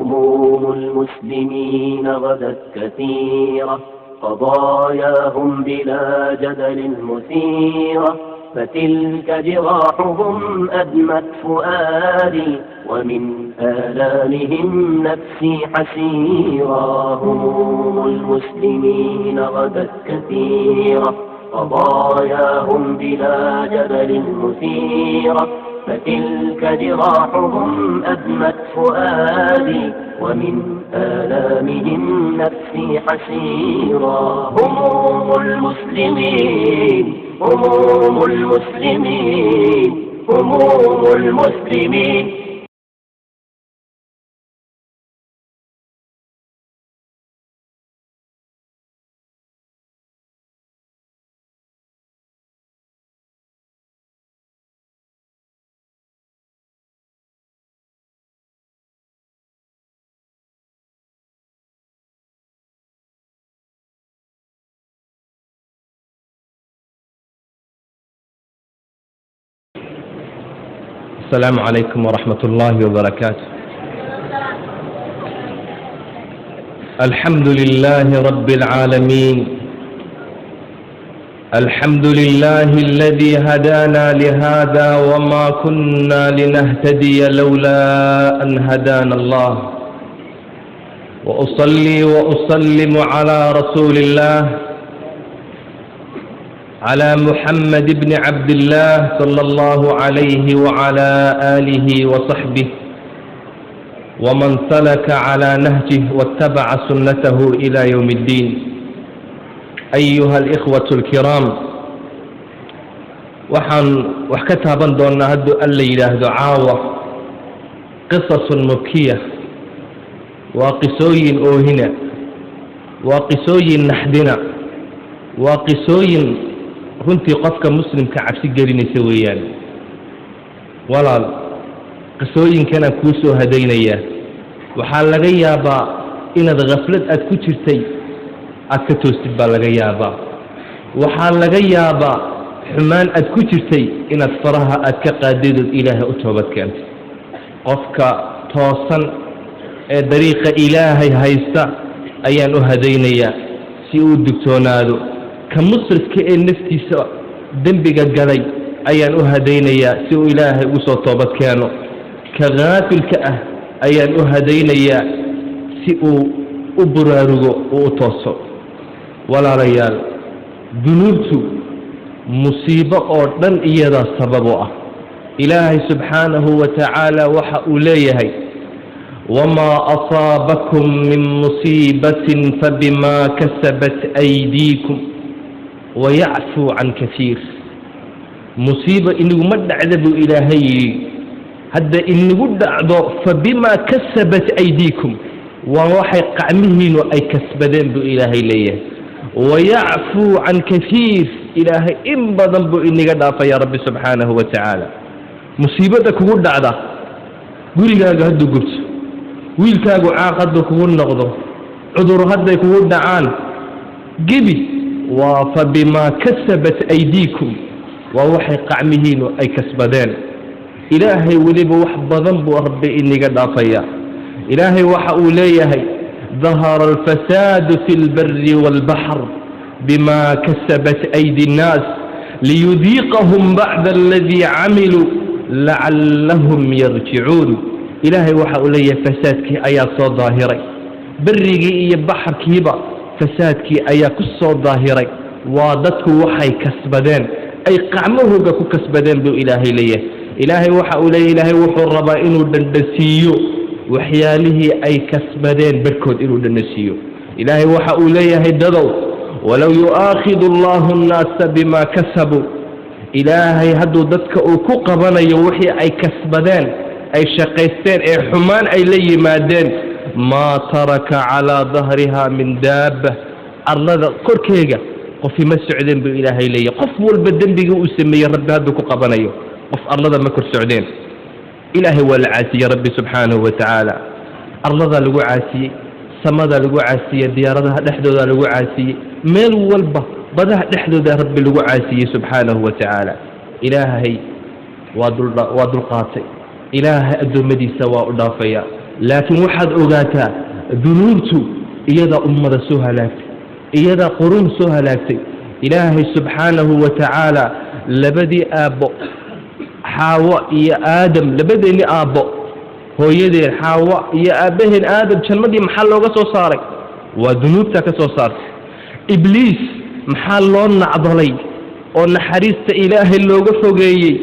هموم المسلمين غدت كثيرة، قضاياهم بلا جدل مثيرة، فتلك جراحهم أدمت فؤادي، ومن آلامهم نفسي حسيرة. هموم المسلمين غدت كثيرة، قضاياهم بلا جدل مثيرة، فتلك جراحهم أدمت فؤادي، ومن آلامهم نفسي حسيرة. هموم المسلمين، هموم المسلمين، هموم المسلمين. السلام عليكم ورحمة الله وبركاته. الحمد لله رب العالمين، الحمد لله الذي هدانا لهذا وما كنا لنهتدي لولا أن هدانا الله، وأصلي وأسلم على رسول الله، على محمد بن عبد الله صلى الله عليه وعلى آله وصحبه ومن سلك على نهجه واتبع سنته إلى يوم الدين. أيها الإخوة الكرام، وحكتها دون هدو الليلة دعاوة قصص مبكية وقصوي أوهنا وقصوي نحدنا وقصوي runtii qofka muslimka cabsi gelinaysa weeyaan. walaal, qisooyinkanaan kuu soo hadaynayaa. waxaa laga yaabaa inaad khaflad aad ku jirtay aad ka toostid baa laga yaabaa. waxaa laga yaabaa xumaan aad ku jirtay inaad faraha aad ka qaadidood ilaahay u toobad keentay. qofka toosan ee dariiqa ilaahay haysta ayaan u hadaynayaa si uu digtoonaado. ka musrifka ee naftiisa dembiga galay ayaan u hadaynayaa si uu ilaahay ugu soo toobad keeno. ka gaafilka ah ayaan u hadaynayaa si uu u buraarugo uu u tooso. walaalayaal, dunuubtu musiibo oo dhan iyadaa sabab u ah. ilaahay subxaanahu wa tacaala waxa uu leeyahay: wamaa asaabakum min musiibatin fabimaa kasabat aydiikum ويعفو عن كثير. مصيبة إنه مد عذب إلهي هذا إنه دعضو فبما كسبت أيديكم ووحي قعمهن أي كسبدين بإلهي ليه ويعفو عن كثير. إلهي إن بضنب إني قد أعطى يا رب سبحانه وتعالى. مصيبتك هو دعضة قولي قاقو هدو قلت ويل كاقو عاقدك هو النغضو عذر هدك هو الدعان قبي وفبما كسبت أيديكم ووحي قعمهين أي كسبدين. إلهي وليب وحب ذنب ربي إني قد أطيع. إلهي وحأوليه ظهر الفساد في البر والبحر بما كسبت أيدي الناس ليذيقهم بعد الذي عملوا لعلهم يرجعون. إلهي وحأوليه فسادك أيا صوت ظاهري برقي بحر كيبا فسادك أيا كسو ظاهري وادتك وحي كسبدين أي قعمه قكو كسبدين بو إلهي ليه. إلهي وحأولي إلهي وحو الربا إنو دندسيو وحياله أي كسبدين بركود إنو دندسيو. إلهي وحأولي هددو ولو يؤاخذ الله الناس بما كسبوا. إلهي هدو دتك أوكو قبنا يوحي أي كسبدين أي شقيستين أي حمان أي لي مادين ما ترك على ظهرها من دابة. أرض كوركيغا قفي مسعودين بإلهي لي قف والبدن بيقو اسمي يا رب هدوكو قبنا قف أرض ما كور سعودين. إلهي والعاسي يا ربي سبحانه وتعالى. أرض لقو عاسي، سمد لقو عاسي، ديارها نحدو لقو عاسي، ميل والبا بدأ نحدو ذا ربي لقو عاسي سبحانه وتعالى. إلهي وادل قاطي، إلهي أدو مدي سواء دافيا. laakiin waxaad ogaataa dunuubtu iyada ummada soo halaagtay iyada qurun soo halaagtay ilaahay subxaanahu wa tacaala labadii aabbo xaawo iyo aadam labadeenni aabbo hooyadeen xaawo iyo aabbaheen aadam jannadii maxaa looga soo saaray waa dunuubtaa ka soo saartay ibliis maxaa loo nacdalay oo naxariista ilaahay looga fogeeyey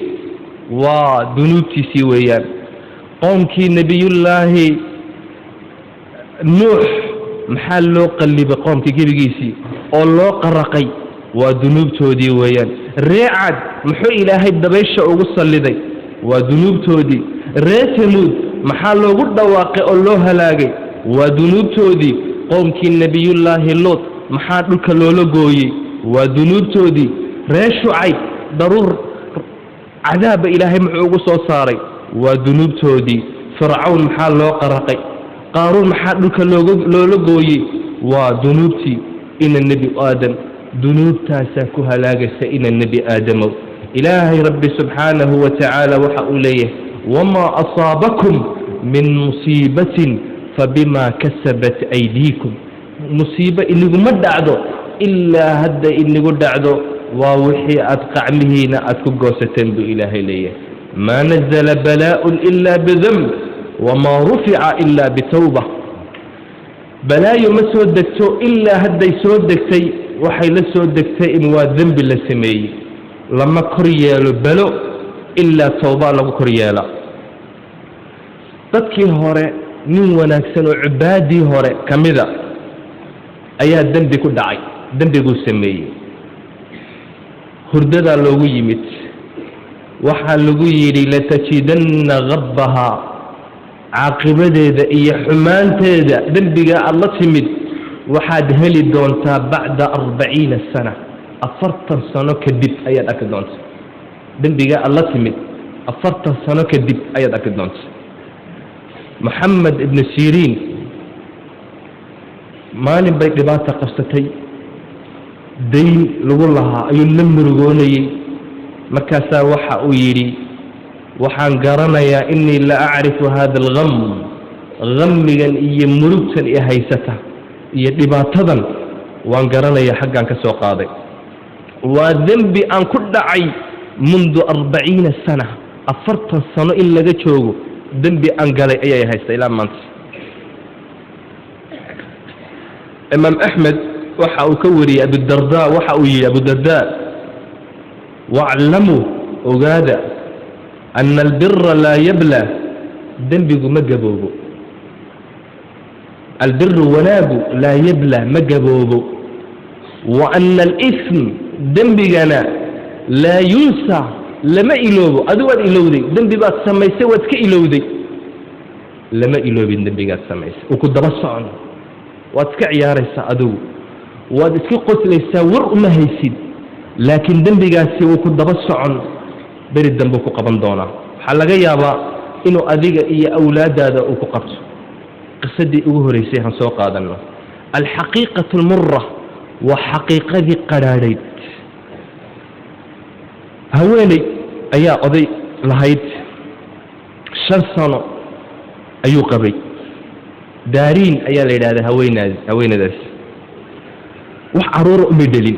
waa dunuubtiisii weeyaan qoomkii nebiyullaahi nuux maxaa loo qallibay qoomkii gebigiisii oo loo qaraqay waa dunuubtoodii weeyaan ree cad muxuu ilaahay dabaysha ugu salliday waa dunuubtoodii ree tamuud maxaa loogu dhawaaqay oo loo halaagay waa dunuubtoodii qoomkii nebiyullaahi luut maxaa dhulka loola gooyey waa dunuubtoodii ree shucayb daruur cadaabba ilaahay muxuu ugu soo saaray waa dunuubtoodii fircawn maxaa loo qaraqay qaaruun maxaa dhulka loola gooyey waa dunuubtii ina nebi aadam dunuubtaasaa ku halaagaysa ina nebi aadamow ilaahay rabbi subxaanahu wa tacaala waxa uu leeyahay wamaa asaabakum min musiibatin fabimaa kasabat aydiikum musiibo iniguma dhacdo ilaa hadda inigu dhacdo waa wixii aad qacmihiina aad ku goosateen buu ilaahay leeyahay maa nazala balaaءun ila bidamb wamaa rufica ila bitawba balaayo ma soo degto ilaa hadday soo degtay waxay la soo degtay in waa dembi la sameeyey lama kor yeelo balo ilaa tawba lagu kor yeela dadkii hore nin wanaagsan oo cibaadii hore ka mida ayaa dembi ku dhacay dembiguu sameeyey hurdadaa loogu yimid waxaa lagu yidhi latajidanna gabbaha caaqibadeeda iyo xumaanteeda dembiga aad la timid waxaad heli doontaa bacda 40 sana 40 sano kadib ayaad arki doontaa dembiga aad la timid 40 sano kadib ayaad arki doontaa maxamed ibn siriin maalin bay dhibaata qabsatay dayn lagu lahaa ayuu la murugoonayey markaasaa waxa uu yidhi waxaan garanayaa inii la acrifu hada algam gammigan iyo murugtan i haysata iyo dhibaatadan waan garanayaa xaggaan ka soo qaaday waa dembi aan ku dhacay mundu 40 sana 40 sano in laga joogo dembi aan galay ayay haysta ilaa maanta imaam axmed waxa uu ka wariyey abudarda waxa uu yidhi abudarda waclamuu ogaada ana albira laa yabla dembigu ma gaboobo albiru wanaagu laa yabla ma gaboobo wa ana alism dembigana laa yunsa lama iloobo adigu waad ilowday dembi baad samaysay waad iska ilowday lama iloobin dembigaad samaysay uu ku daba socon waad iska ciyaaraysaa adigu waad iska qoslaysaa war uma haysid laakiin dembigaasi uu ku daba socon beri dambe ku qaban doonaa waxaa laga yaabaa inuu adiga iyo awlaadaada uu ku qabto qisadii ugu horeysay aan soo qaadano alxaqiiqatu almurra waa xaqiiqadii qadhaadhayd haweeney ayaa oday lahayd 5 sano ayuu qabay daariin ayaa la yidhahdaa haweenadaas wax caruura umay dhalin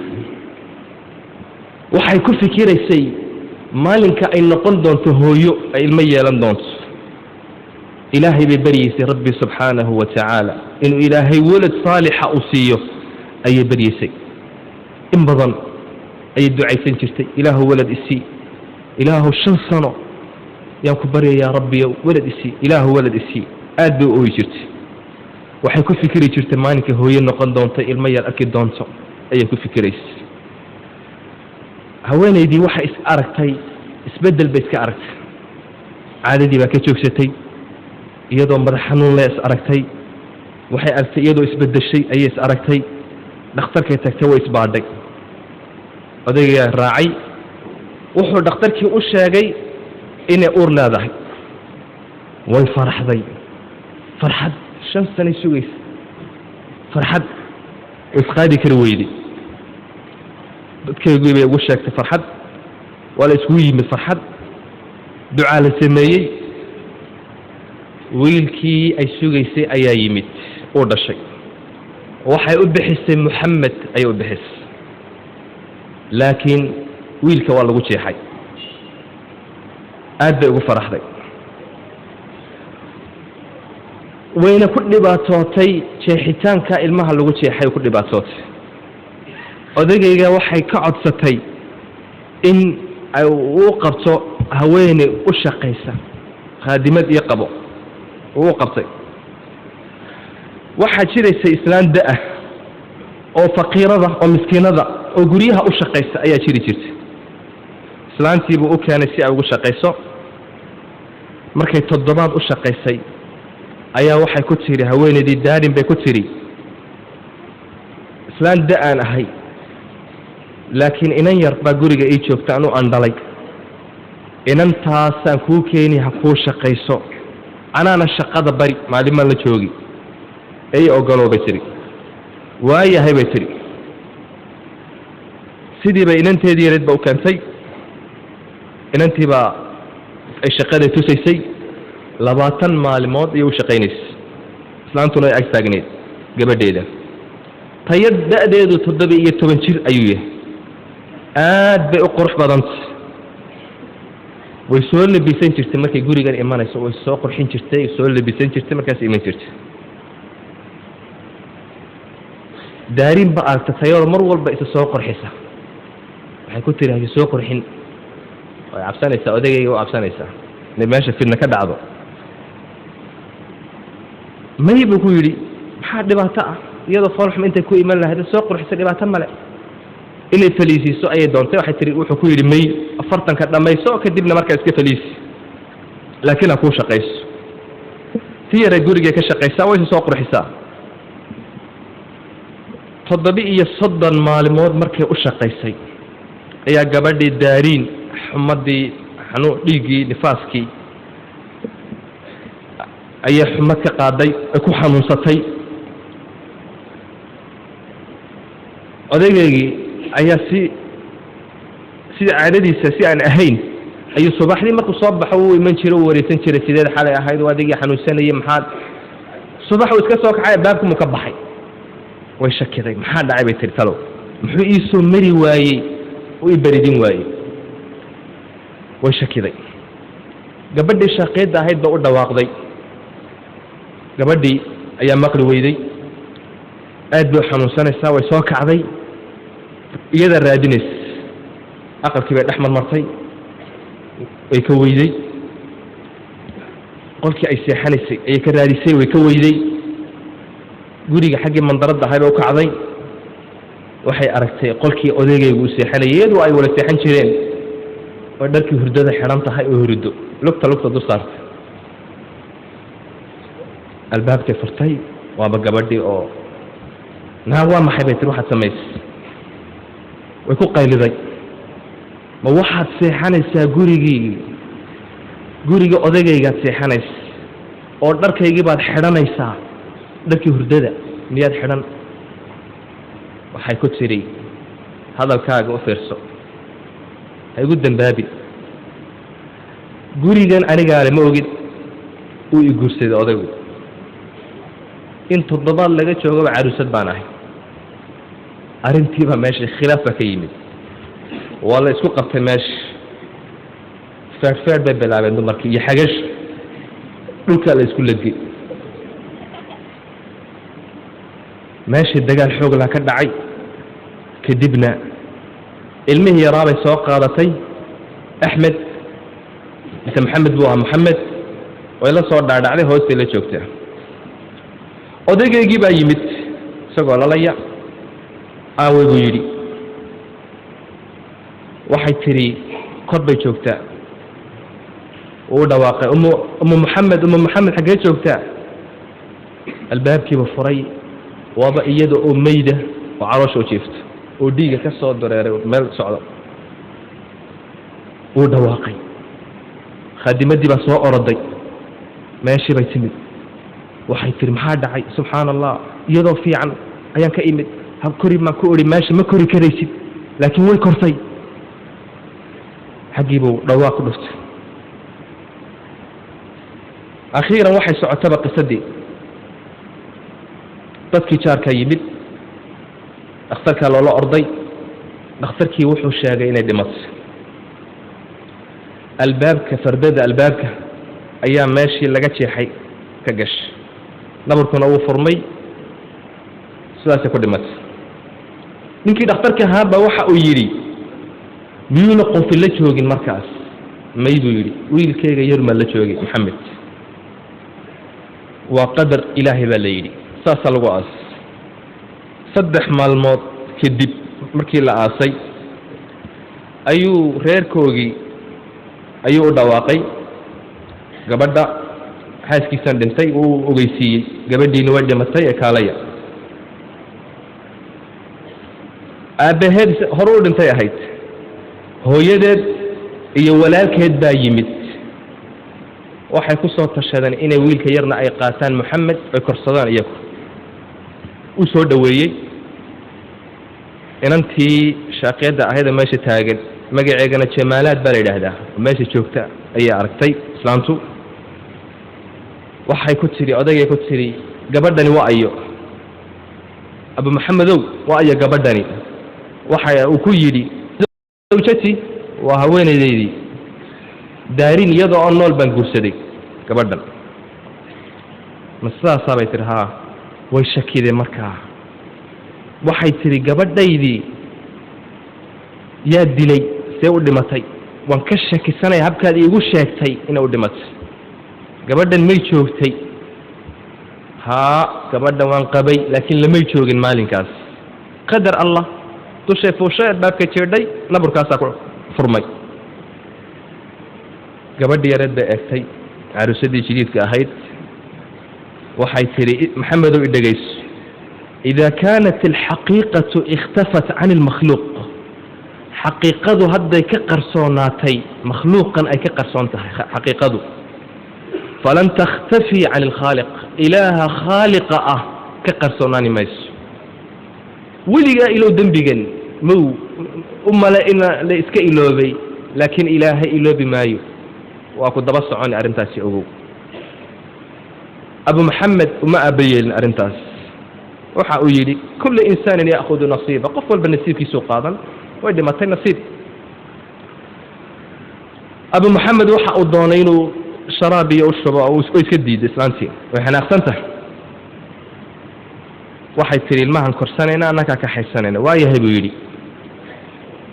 waxay ku fikiraysay maalinka ay noqon doonto hooyo ay ilmo yeelan doonto ilaahay bay baryaysay rabbi subxaanahu wa tacaala inuu ilaahay walad saalixa u siiyo ayay baryaysay in badan ayay ducaysan jirtay ilaahu walad isii ilaahu 5 sano yaan ku baryayaa rabbiyow walad isii ilaahu walad isii aad bay u ooyi jirtay waxay ku fikiri jirtay maalinka hooyo noqon doonto ilmo yar arki doonto ayay ku fikiraysay haweenaydii waxay is aragtay isbedel bay iska aragtay caadadii baa ka joogsatay iyadoo madax xanuun leh is aragtay waxay aragtay iyadoo isbedeshay ayay is aragtay dhakhtarkay tagtay way isbaadhay odaygaa raacay wuxuu dhakhtarkii u sheegay inay uur leedahay way faraxday farxad 5 sano sugaysa farxad isqaadi kari weyday dadkeygii bay ugu sheegtay farxad waa la isku yimid farxad ducaa la sameeyey wiilkii ay sugaysay ayaa yimid oo dhashay waxay u bixisay Muhammad ay u bixisay laakiin wiilka waa lagu jeexay aad bay ugu faraxday wayna ku dhibaatootay jeexitaanka ilmaha lagu jeexay ku dhibaatootay odagayga waxay ka codsatay in ay u qabto haweeney u shaqaysa khaadimad iyo qabo uu qabtay waxa jiraysa islaan daa oo faqiirada oo miskiinada oo guriyaha u shaqaysa ayaa jirtay islaantii buu u keenay si ay ugu shaqayso markay toddobaad u shaqaysay ayaa waxay ku tiri haweeneydii daarin bay ku tiri islaan da'an ahay laakiin inan yar baa guriga ii joogta anu andhalay inantaasaan kuu keeni ha kuu shaqayso anaana shaqada bari maalin la joogi ay ogolow bay tiri waayahay bay tiri sidii bay inanteedii yareed baa u keentay inantii baa ay shaqada tusaysay 20 maalmood ayuu shaqaynaysay islaantuna ay agtaagneed gabadheeda tayad da'deedu 17 jir ayuu yahay aad bay u qurux badantay way soo labisan jirtay markay gurigan imanayso way soo qurxin jirtay soo labisan jirtay markaas iman jirtay daarin ba aragtay mar walba isa soo qurxisa waxay ku tiraahday soo qurxin way cabsanaysaa odagayga oo cabsanaysaa in meesha fidna ka dhacdo maybu ku yiri maxaa dhibaato ah iyadoo farxum intay ku iman lahayd soo qurxisa dhibaato male inay faliisiiso ay doontay waxay tiri wuxuu ku yiri may 40 ka dhamayso kadibna markaa iska faliisi laakiin aan ku shaqayso tiyara guriga ka shaqaysaa way soo qurxisaa 37 maalmood markay u shaqaysay ayaa gabadhii daarin xumadii xanuun dhiigii nifaaskii ayaa xumad ka qaaday ku xanuunsatay odaygii ayaa si caadadiisa si aan ahayn ayuu subaxdii markuu soo baxo uu iman jiray uu wareeysan jiray sideed xalay ahayd wadigii xanuunsanayay maxaad subax uu iska soo kacay baabku mu ka baxay way shakiday maxaa dhacay bay tiri talo muxuu ii soo mari waayay oo ii baridin waayay way shakiday gabadhii shaqeeda ahayd baa u dhawaaqday gabadhii ayaa maqli weyday aad buu xanuunsanaysaa way soo kacday iyada raadinays aqalkii bay dhaxmar martay way ka weyday qolkii ay seexanaysay ay ka raadisay way ka weyday guriga xaqii mandarada ahayd oo kacday waxay aragtay qolkii odagaygu u seexanayay oo ay wala seexan jireen oo dharkii hurdada xiran tahay oo hurdo lugta du saartay albaabkay furtay waaba gabadhii oo waa maxay bay tiri waxaad samaysay way ku qayliday ma waxaad seexanaysaa guriga odagaygaad seexanaysaa oo dharkaygii baad xidhanaysaa dharkii hurdada miyaad xidhan waxay ku tiri hadalkaaga u fiirso ha igu dambaabi gurigan anigaale ma ogid uu i guursaday odaygu in 7 laga joogaba caruusad baan ahay arrintiiba meesha khilaaf ka yimid wala isku qabtay meesha feer bay bilaabeen dumarkii iyo xagash dhulka la isku lagay meesha dagaal xoog la ka dhacay kadibna ilmihii yaraabay soo qaadatay Ahmed inta Maxamed buu Maxamed way la soo dhaadhacday hoostii la joogtay odaygii baa yimid isagoo lalaya aaway buu yiri waxay tiri kor bay joogtaa oo dhawaaqay ummu Maxamed xagee joogtaa albaabkii buu furay waaba iyada oo meeyda oo caloosho jiifto oo dhiiga ka soo dareeray meel socdo oo dhawaaqay khadimadii baa soo oroday meeshii bay timid waxay tiri maxaa dhacay subxaanallah iyadoo fiican ayaan ka imid hab kori ma ku ori meesha ma kori karaysid laakiin way kortay xagiibu dhawaaq dhuftay أخيرا وحي سعتبا قصدي dadkii jaarka yimid dhakhtarka loola orday dhakhtarkii wuxuu sheegay inay dhimatay albaabka fardada albaabka ayaa meeshii laga jeexay ka gashay nabarkuna uu furmay sidaas ku dhimatay ninkii dhakhtarka ahaa waxa uu yiri miyuuna qofil la joogin markaas mayduu yiri wiilkayga yar ma la joogay maxamed waa qadar ilaahay baa la yiri saasa lagu aas saddex maalmood kadib markii la aasay ayuu reerkoogii ayuu u dhawaaqay gabadha xaaskiisan dhintay uu ogeysiiyey gabadhiina way dhimatay ee kaalaya aabaheed hore u dhintay ahayd hooyadeed iyo walaalkeed baa yimid waxay ku soo tashadeen inay wiilka yarna ay qaataan maxamed ay korsadaan iyagu u soo dhaweeyay inantii shaaqiyada ahayd meesha taagan magaceegana jamaalaad baa la yiraahdaa meesha joogta ayaa aragtay islaantu waxay ku tiri odagay ku tiri gabadhani waa ayo abu maxamedow waa ayo gabadhani waxa uu ku yiri zawjati waa haweeneydii daarin iyadoo aan nool baan guursaday gabadhan masaasa bay tiri haa way shakide markaa waxay tiri gabadhaydii yaa dilay see u dhimatay waan ka shakisanay habkaad iigu sheegtay inay u dhimatay gabadhan may joogtay haa gabadhan waan qabay laakiin lamay joogin maalinkaas qadar allah dushay fuushay albaabka jeedhay nabarkaasaa ku furmay gabadhii yareed bay eegtay caruusadii jadiidka ahayd waxay tiri maxamedow i dhegayso إذا كانت الحقيقة اختفت عن المخلوق حقيقة هذا كقرصوناتي مخلوقا أي كقرصونتها حقيقة فلن تختفي عن الخالق إله خالق كقرصوناني ميس ولي إلو دنبيغن مو لإنا لإسك إلوبي لكن إله إلوبي مايو وأكو دبص عن أرنتاسي أبو محمد وما أبين أرنتاس waxa uu yiri kullu insaan yaakhudhu nasiiba qof walba nasiibkiisu qaadan way dhimatay nasiib abu maxamed waxa uu doonay inuu sharaab iyo shubo oo iska diiday islaantii way xanaaqsantahay waxay tiri ilmahan korsanayna anaka ka xaysanayna waayahay buu yiri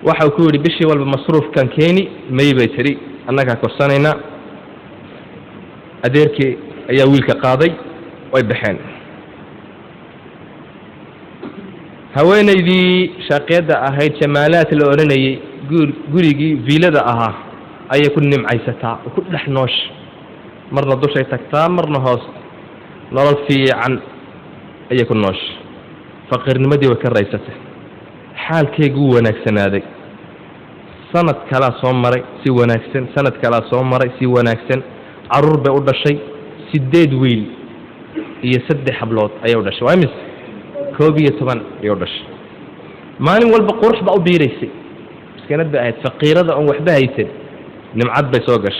waxa uu ku yiri bishii walba masruufkan keeni may bay tiri anaka korsanayna adeerkii ayaa wiilka qaaday way baxeen haweenaydii shaaqiyada ahayd jamaalaad la oranayay gurigii viilada ahaa ayay ku nimcaysataa ku dhex noosh marna dushay tagtaa marna hoos nolol fiican ayay ku noosh faqirnimadii way ka raysatay xaalkeegu wanaagsanaaday sanad kala soo maray si wanaagsan sanad kala soo maray si wanaagsan caruur bay u dhashay 8 wiil iyo 3 hablood ayay u dhashay waa mis كوبية طبعا يودش ماني والبقرش بقوا بيريسي بس كانت بقت فقيرة أو وحدها يتن نمعد بيسوقش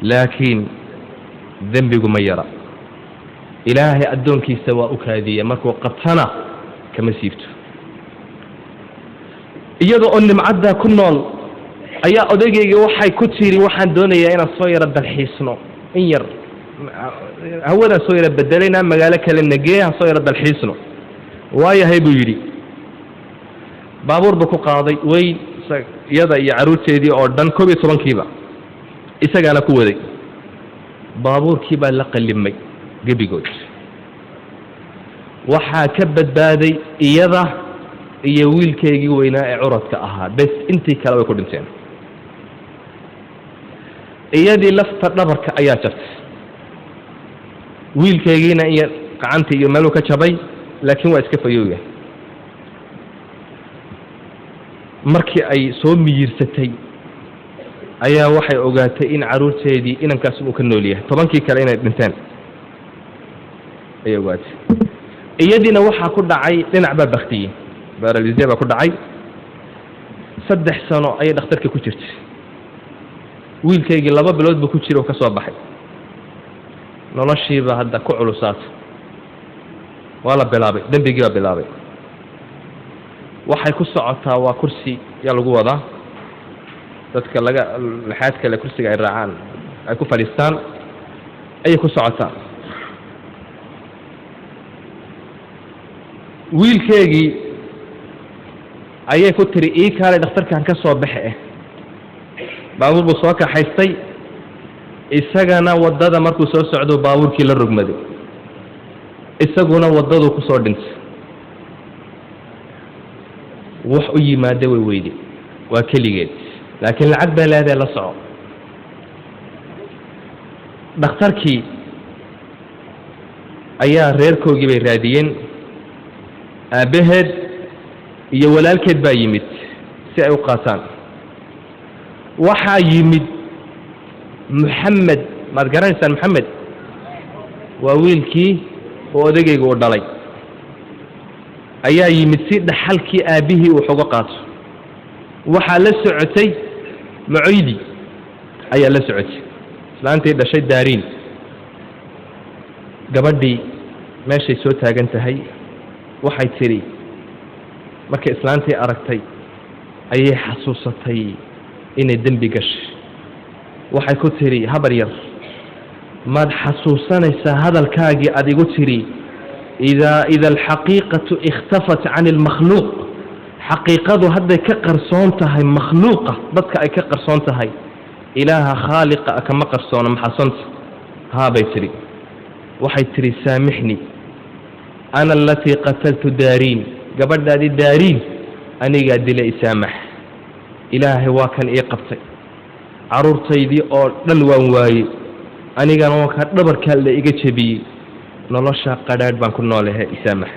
لكن ذنبي قميرة إلهي أدون كي سواءك هذه مركو قطنا كما سيبته إيادو أن نمعد كنول أيا أدقي وحي كتيري وحان دوني أنا صويرة بالحيسنو إنير هودا صويرة بدلنا مقالك للنجيها صويرة بالحيسنو وايا هيبو يري بابور بكو قاضي وين يدا يعروتي دي أردن كوبي صبان كيبا إساق أنا كوذي بابور كيبا لقى اللمي قبي قوش وحا كبت بادي يدا يويل كيجي ويناء عرضك أها بس انتي كلاوي كودنتين يدي لفت نبرك أياتت wiilkaygiina iyo qacantii iyo meel ka jabay laakiin waa iska fayooya markii ay soo miyirsatay ayaa waxay ogaatay in caruurteedii inankaas uu ka nool yahay 10kii kale inay dhinteen ay ogaatay iyadiina waxa ku dhacay dhinac ba baktiyay baralize ba ku dhacay 3 sano ay dhakhtarka ku jirtay wiilkaygii 2 bilood buu ku jiro oo ka soo baxay noloshiiba hadda ku culusaatay waa la bilaabay dembigii baa bilaabay waxay ku socotaa waa kursi yaa lagu wadaa dadka laxaad kale kursiga ay raacaan ay ku fadhiistaan ayay ku socotaa wiilkeegii ayay ku tiri ii kaale dhakhtarkan ka soo baxe baabuur buu soo kaxaystay isagana waddada markuu soo socdo baabuurkii la rogmaday isaguna waddaduu ku soo dhintay wax u yimaada way weyday waa keligeed laakiin lacag baa leedahay la soco dhakhtarkii ayaa reerkoogii bay raadiyeen aabbaheed iyo walaalkeed baa yimid si ay u qaataan waxaa yimid محمد ما تقرأني محمد وويلكي وأدقيق ودلي أيا يمسيد حلكي أبيه وحقوقاته وحال سعتي معيدي أيا لا سعتي لأنت إذا شيء دارين قبدي ماشي سوتها قنت هي وحي تري marka islaantii aragtay ayay xasuusatay inay dambi gashay waxay ku tiri habar yar maad xasuusanaysaa hadalkaagii aad igu tiri ida alxaqiiqatu ikhtafat can almakhluuq xaqiiqadu hadday ka qarsoon tahay makhluuqa dadka ay ka qarsoon tahay ilaaha khaaliqa kama qarsoona maxasanta haabay tiri waxay tiri saamixni ana alatii qataltu daariin gabadhaadii daariin anigaa dilay isaamax ilaahay waa kan ii qabtay caruurtaydii oo dhan waan waayey anigana waa ka dhabarkaa la iga jebiyey nolosha qadhaadh baan ku noolahay isaamax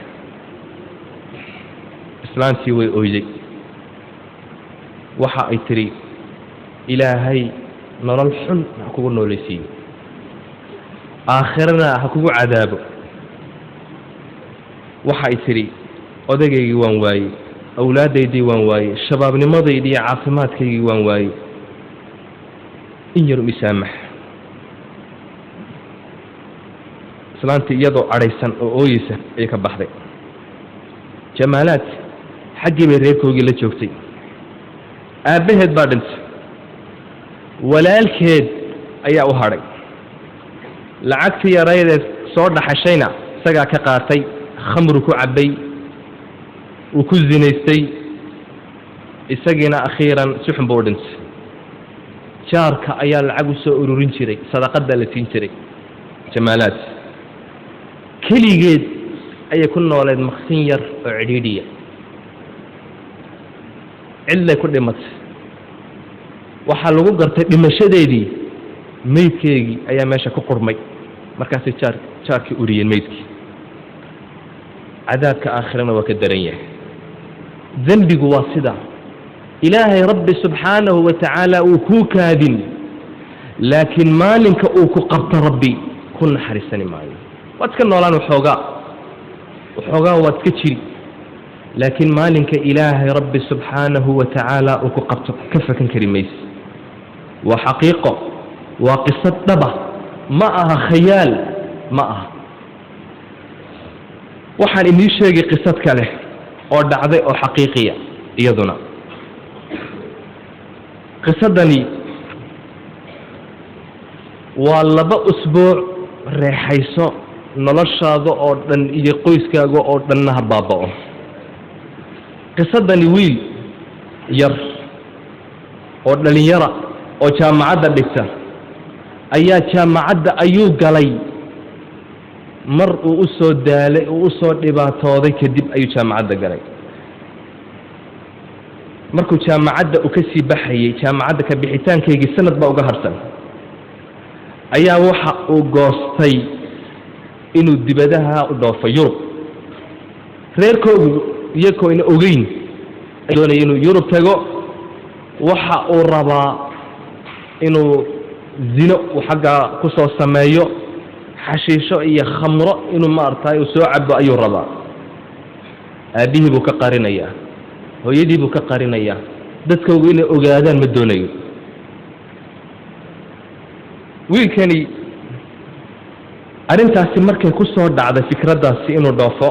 islaantii way oyday waxa ay tiri ilaahay nolol xun ha kugu noolaysiiyo aakhirana ha kugu cadaabo waxa ay tiri odaygii waan waayey awlaadaydii waan waayey shabaabnimadaydii iyo caafimaadkaygii waan waayey in yar isaamax islaantii iyadoo cadhaysan oo ooyeysa ayay ka baxday jamaalaad xaggii bay reerkoogii la joogtay aabbaheed baa dhintay walaalkeed ayaa u hadhay lacagtii yaraydeed soo dhaxashayna isagaa ka qaatay khamru ku cabbay wuu ku zinaystay isagiina akhiiran si xun buu u dhintay jaarka ayaa lacag u soo ururin jiray sadaqadaa la siin jiray jamaalaad keligeed ayay ku nooleed maqsin yar oo cidhiidhiya cidlay ku dhimatay waxaa lagu gartay dhimashadeedii meydkeegii ayaa meesha ku qurmay markaasay jaarkii uriyeen meydkii cadaabka aakhirana waa ka daran yahay dembigu waa sida ilaahay rabbi subxaanahu wa tacaala uu kuu kaadin laakiin maalinka uu ku qabto rabbi ku naxariisani maayo waad iska noolaan waxoogaa waad iska jiri laakiin maalinka ilaahay rabbi subxaanahu wa tacaala uu ku qabto ka fakan kari mayse waa xaqiiqo waa qisad dhaba ma aha khayaal ma aha waxaan inii sheegay qisad kale oo dhacday oo xaqiiqiya iyaduna qisadani waa 2 usbuuc reexayso noloshaada oo dhan iyo qoyskaaga oo dhanna ha baaba'o qisadani wiil yar oo dhalinyara oo jaamacadda dhigta ayaa jaamacadda ayuu galay mar uu u soo daalay uu u soo dhibaatooday kadib ayuu jaamacadda galay markuu jaamacadda uu ka sii baxayay jaamacadda ka bixitaankaygii sanad baa uga harsan ayaa waxa uu goostay inuu dibadaha u dhoofo Yurub reerkoodu iyagoo ina ogeyn doonay inuu Yurub tago waxa uu rabaa inuu zino xagga ku soo sameeyo xashiisho iyo khamro inuu maartay uu soo cabo ayuu rabaa aabihii buu ka qarinayaa hooyadii buu ka qarinayaa dadkoodu inay ogaadaan ma doonayo wiilkani arrintaasi markay ku soo dhacday fikraddaasi inuu dhoofo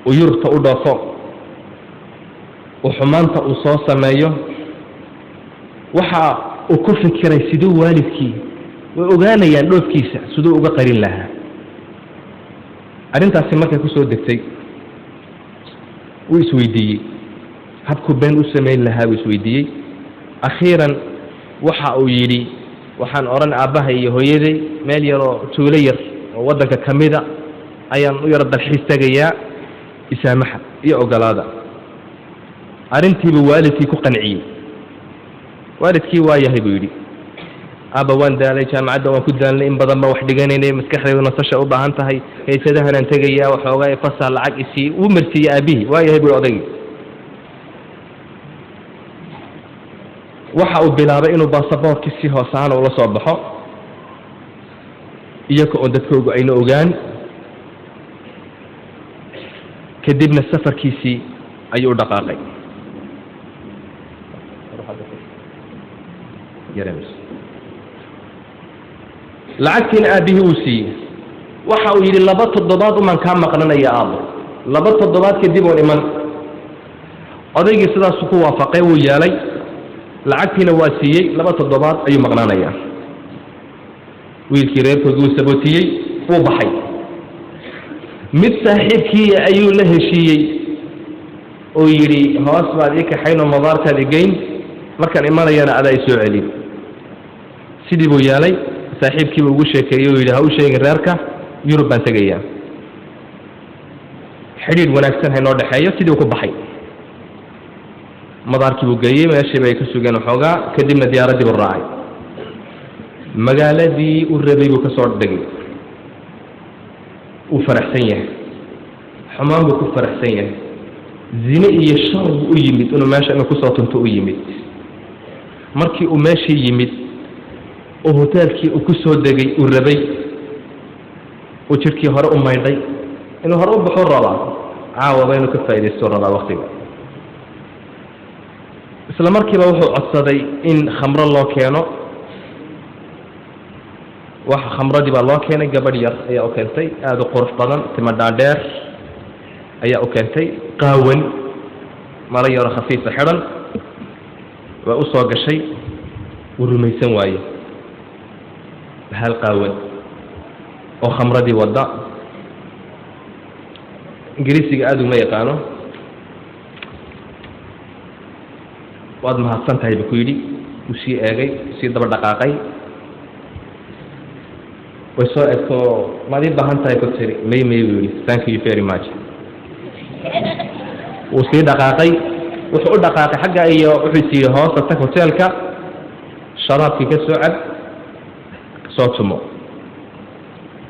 uu yurubta u dhoofo uu xumaanta uu soo sameeyo waxa uu ku fikiray siduu waalidkii way ogaanayaan dhoofkiisa siduu uga qarin lahaa arrintaasi markay ku soo degtay wuu isweydiiyey habku been u samayn lahaa wuu isweydiiyey akhiiran waxa uu yidhi waxaan odhan aabbahay iyo hooyaday meel yaroo tuulo yar oo waddanka ka mida ayaan u yaro dalxiis tegayaa isaamaxa iyo ogolaada arrintiibuu waalidkii ku qanciyey waalidkii waa yahay buu yidhi aabba waan daalay jaamacadda waan ku daalnay in badan baan wax dhiganaynay maskaxdaydu nasasha u baahan tahay heysadahanaan tegayaa waxoogaa fasal lacag isii uu marsiiyey aabbihii waa yahay buu odaygii waxa uu bilaabay inuu baasaboorkii si hoosaana ula soo baxo iyaga oo dadkoogu ayna ogaan kadibna safarkiisii ayuu u dhaqaaqay lacagtiina aabbihii uu siiyey waxa uu yidhi 2 toddobaad umaan kaa maqnanaya aabbo 2 toddobaad kadib uun iman odaygii sidaasuu ku waafaqay wuu yeelay lacagtiina waa siiyey 2 toddobaad ayuu maqnaanayaa wiilkii reerkoodii wuu sabootiyey wuu baxay mid saaxiibkii ayuu la heshiiyey oo yidhi hoos baad ii kaxayn oo madaarkaad igeyn markaan imanayana adaa i soo celin sidii buu yeelay saaxiibkii buu ugu sheekeeyey oo yidhi ha u sheegin reerka yurub baan tegayaa xidhiidh wanaagsan haynoo dhexeeyo sidii uu ku baxay madaarkii buu geeyey meeshii bay ka sugeen waxoogaa kadibna diyaaraddii buu raacay magaaladii uu rabay buu ka soo dhegay uu faraxsan yahay xumaan buu ku faraxsan yahay zine iyo shar buu u yimid inuu meesha inuu kusoo tunto u yimid markii uu meeshii yimid oo hoteelkii uu ku soo degay uu rabay uu jirkii hore u maydhay inuu hore u baxuu rabaa caawaba inuu ka faa'iidaysto rabaa waqtiga isla markiiba wuxuu codsaday in khamro loo keeno waxa khamradii baa loo keenay gabadh yar ayaa u keentay aada u qurux badan timo dhaadheer ayaa u keentay qaawan maro yaro khafiifa xidhan waa u soo gashay wuu rumaysan waaye hal qaawan oo khamradii wadda ingiriisiga aada uma yaqaano waad mahadsan tahay buu ku yidhi wuu sii eegay sii daba dhaqaaqay way soo egto maad ii baahan tahay ku tiri may buu yidhi thank you very much wuu sii dhaqaaqay wuxuu u dhaqaaqay xagga iyo wuxuu siiyey hoosta tag hoteelka sharaabkii ka soo cab soo tumo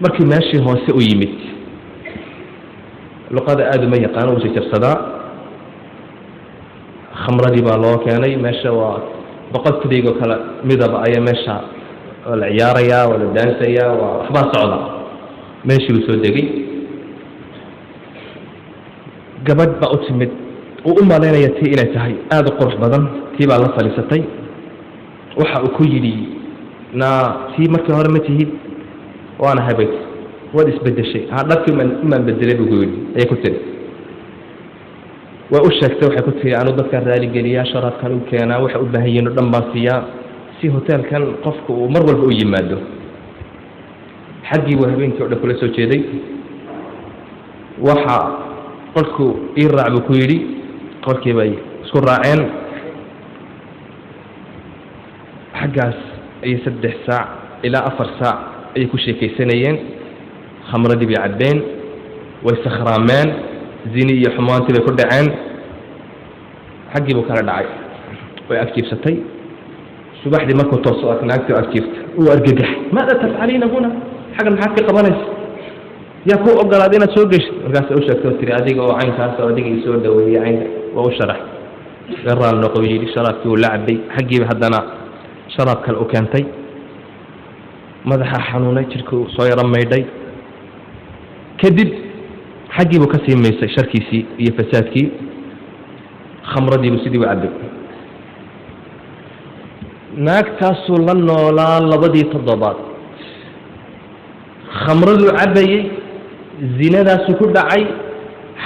markii meeshii hoose u yimid luqada aada uma yaqaano wuu jajabsadaa khamradii baa loo keenay meesha waa boqolkiiba kala midaba ayaa meesha la ciyaarayaa waa la daansayaa waa waxbaa socda meeshii uu soo degay gabadh baa u timid uu u malaynaya tii inay tahay aada u qurux badan tii baa la fadhiisatay waxa uu ku yidhi naa tii markii hore ma tihid waana habayt waad isbedeshay ha dharkii umaan bedelay buu ku yidhi ayay ku tiri way u sheegtay waxay ku tiri anuu dadkan raaligeliyaa sharaabkan u keenaa waxay u baahan yihiin oo dhan baan siiyaa si hoteelkan qofku uu mar walba u yimaado xaggii buu habeenkii o dhan kula soo jeeday waxa qolkuu ii raac buu ku yidhi qolkii bay isku raaceen xaggaas ayay 3 saac ilaa 4 saac ayay ku sheekaysanayeen khamradii bay cabbeen way sakhraameen zini iyo xumaantii bay ku dhaceen xaggii buu kala dhacay way agjiibsatay subaxdii markuu tooso naagtii agjiibta uu argagax maada tafcaliina huna xaggan maxaad ka qabanaysa yaa ku ogolaad inaad soo geshid markaas u sheegtay tiri adiga oo caynkaas oo adiga ii soo dhaweeyay caynka waa u sharax garaan noqo yidhi sharaabkii uu la cabbay xaggiiba haddana sharaab kale u keentay madaxa xanuunay jirkuu soo yaro maydhay kadib xaggii buu ka sii maysay sharkiisii iyo fasaadkii khamradiibuu sidii u cabbay naagtaasuu la noolaa 2 toddobaad khamraduu cabayey zinadaasuu ku dhacay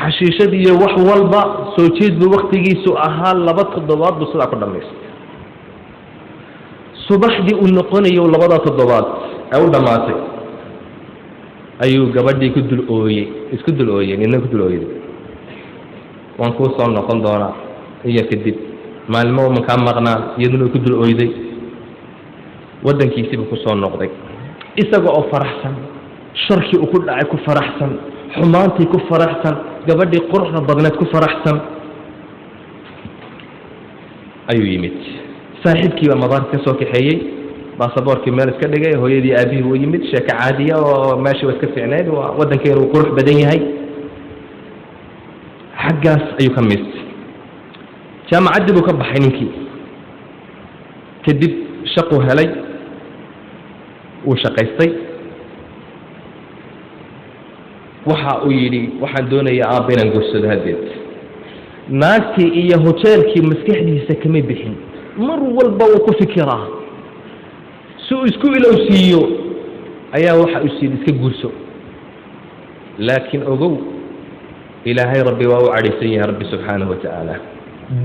xashiishadii iyo wax walba soo jeed buu waqtigiisu ahaa 2 toddobaad buu sidaa ku dhammaystay subaxdii uu noqonayo 2 toddobaad ay u dhammaatay ayuu gabadhii ku dul ooyey isku dul ooyey nina ku dul ooyey waan kuu soo noqon doonaa iyo kadib maalmo ma ka maqnaan iyaduna ku dul ooyday wadankiisii buu ku soo noqday isaga oo faraxsan sharkii uu ku dhacay ku faraxsan xumaantii ku faraxsan gabadhii quruxda badneed ku faraxsan ayuu yimid saaxiibkii baa madaarka ka soo kaxeeyey baasaboorkii meel iska dhigay hooyadii aabihii u yimid sheeko caadiya oo meeshii waa iska fiicneed waa wadankeenu uu qurux badan yahay xaggaas ayuu ka miistay jaamacaddii buu ka baxay ninkii kadib shaquu helay wuu shaqaystay waxa uu yidhi waxaan doonayaa aabba inaan guursado haddeed naagtii iyo hoteelkii maskaxdiisa kama bixin mar walba wuu ku fikiraa si uu isku ilowsiiyo ayaa waxa uu siiyey iska guurso laakiin ogow ilaahay rabbi waa u cadhaysan yahay rabbi subxaanahu watacaala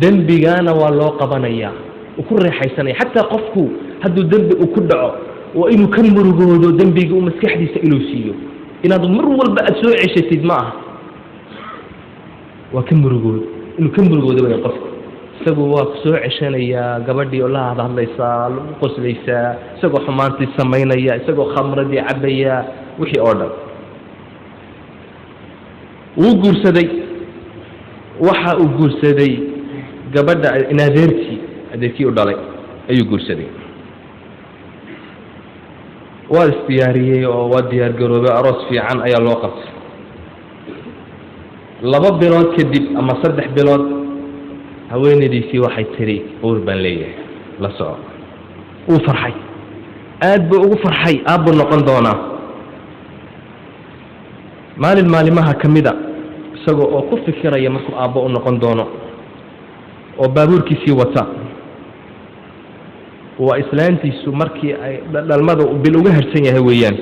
dembigaana waa loo qabanayaa uu ku reexaysanaya xataa qofku hadduu dembi uu ku dhaco waa inuu ka murugoodo dembiga uu maskaxdiisa ilowsiiyo inaad mar walba aad soo ceshatid ma aha waa ka murugoodo inuu ka murugoodo way qofku isagu waa soo ceshanayaa gabadhii oo la hadlaysaa lagu qoslaysaa isagoo xumaantii samaynaya isagoo khamradii cabaya wixii oo dhan wuu guursaday waxa uu guursaday gabadha adeerkii u dhalay ayuu guursaday waa isdiyaariyey oo waa diyaar garoobay aroos fiican ayaa loo qabtay 2 bilood kadib ama 3 bilood haweenaydiisii waxay tiri uur baan leeyahay la soco uu farxay aad buu ugu farxay aabbu noqon doonaa maalin maalimaha ka mida isagoo oo ku fikiraya markuu aabbo u noqon doono oo baabuurkiisii wata waa islaantiisu markii ay dhalmada bil uga harsan yahay weeyaan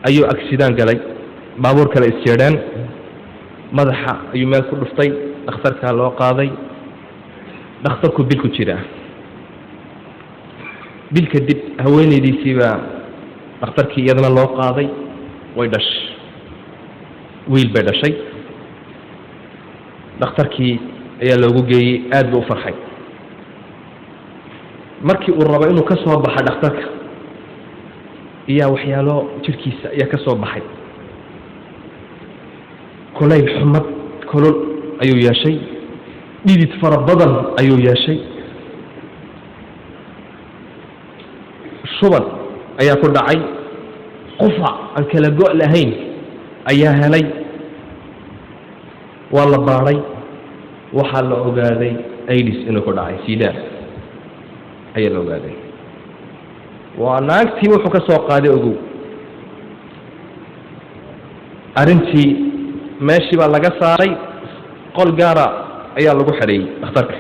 ayuu accident galay baabuur kale isjeedheen madaxa ayuu meel ku dhuftay dhakhtarkaa loo qaaday dhakhtarku bil ku jira bil kadib haweenaydiisii baa dhakhtarkii iyadana loo qaaday way dhashay wiil bay dhashay dhakhtarkii ayaa loogu geeyey aad buu u farxay markii uu rabo inuu ka soo baxo dhakhtarka ayaa waxyaalo jirkiisa ayaa ka soo baxay kulayl xumad kulul ayuu yeeshay dhidid fara badan ayuu yeeshay shuban ayaa ku dhacay qufac aan kala go' lahayn ayaa helay waa la baadhay waxaa la ogaaday aids inuu ku dhacay sida ayaa la ogaaday waa naagtii wuxuu ka soo qaaday ogow arrintii meeshii baa laga saaray qol gaara ayaa lagu xidhay dhakhtarka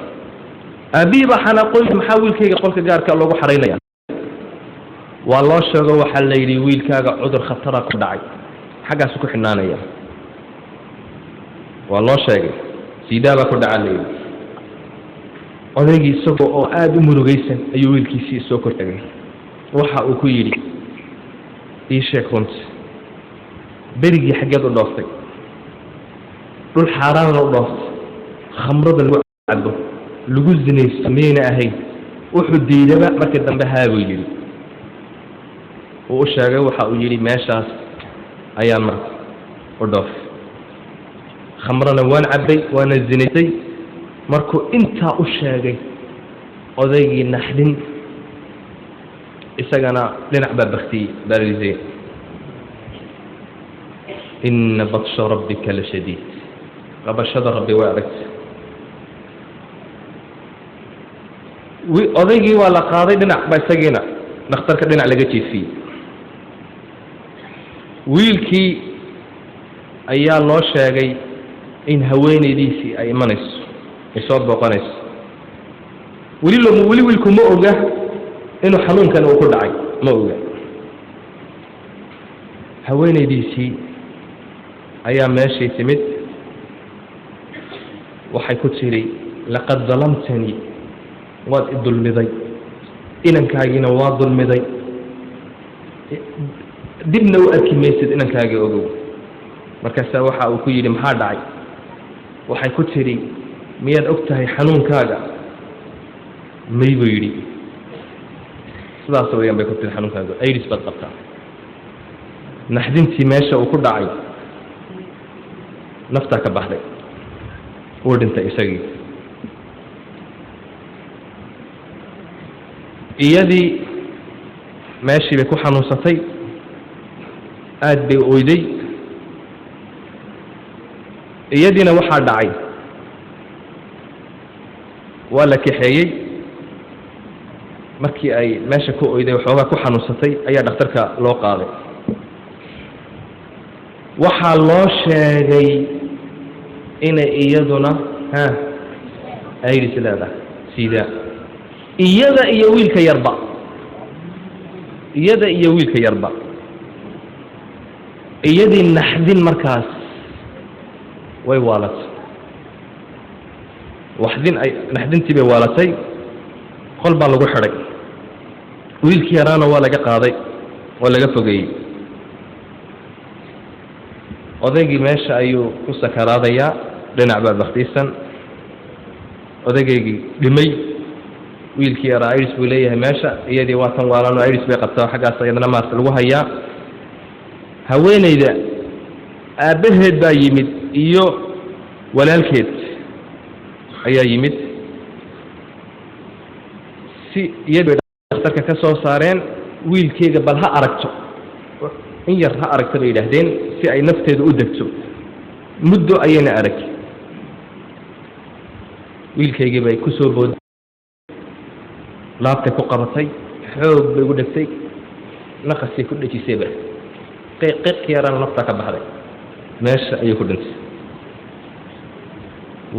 aabihii baa xanaaqooy maxaa wiilkayga qolka gaarka loogu xidhaynaya waa loo sheego waxaa la yidhi wiilkaaga cudur khatara ku dhacay xaggaasu ku xidhnaanaya waa loo sheegay sidaa baa ku dhaca la yidhi odaygii isagoo oo aada u murugaysan ayuu wiilkiisii soo kortagay waxa uu ku yidhi ii sheeg runti berigii xaggeed u dhooftay dhul xaaraanna u dhooftay khamrada lagu cabo lagu zinaysto miyayna ahayn wuxuu diidaba markii dambe haabuu yidhi uu u sheegay waxa uu yidhi meeshaas ayaan marka u dhoofay khamrana waan cabbay waana zinaysay markuu intaa u sheegay odaygii naxdin isagana dhinac baa baktiyey baalisay ina batsha rabbika la shadiid qabashada rabbi way adagtay odaygii waa la qaaday dhinac baa isagiina dhakhtarka dhinac laga jiifiyey wiilkii ayaa loo sheegay in haweenaydiisii ay imanayso ay soo booqanayso ولي ويلكم ما أوجه إنه حنون كان وكل عين ما أوجه هوين ديسي أيام ماشي تمد وحيكون سيري لقد ظلمتني واد الظلمضي إنك هاجينا واد الظلمضي دبنا وأركي ميسد إنك هاجي أجو مركز سواحة وكيل محاد عي وحيكون سيري مياد أكتها حنون كاجا ميبيري سلا سويا بيكون الحنون كاجا أي رسبة قطع نحدنتي ماشى وكل عي نفتك بحري ودنت إسقي إيادي ماشي بكو حنوستي أدي ويدي إيادي نوحى دعي ولا كحيي markii ay meesha ku oyday waxoogaa ku xanuunsatay ayaa dhakhtarka loo qaaday waxaa loo sheegay inay iyaduna ayris leedahay sida iyada iyo wiilka yarba iyadii naxdin markaas way waalatay naxdintii bay waalatay qol baa lagu xidhay wiilkii yaraana waa laga qaaday oo laga fogeeyey odaygii meesha ayuu ku sakaraadayaa dhinac baa baktiisan odaygaygii dhimay wiilkii yaraa iris buu leeyahay meesha iyadii waa tan waalan oo iris bay qabtaa xaggaas iyadana maas lagu hayaa haweenayda aabbaheed baa yimid iyo walaalkeed ayaa yimid si iyadoo dhakhtarka ka soo saareen wiilkeyga bal ha aragto in yar ha aragto bay yidhaahdeen si ay nafteeda u degto muddo ayayna arag wiilkeygii bay ku soo booday laabtay ku qabatay xoog bay ugu dhegtay naqasay ku dhejisayba qiiq yarana nafta ka baxday meesha ayay ku dhintay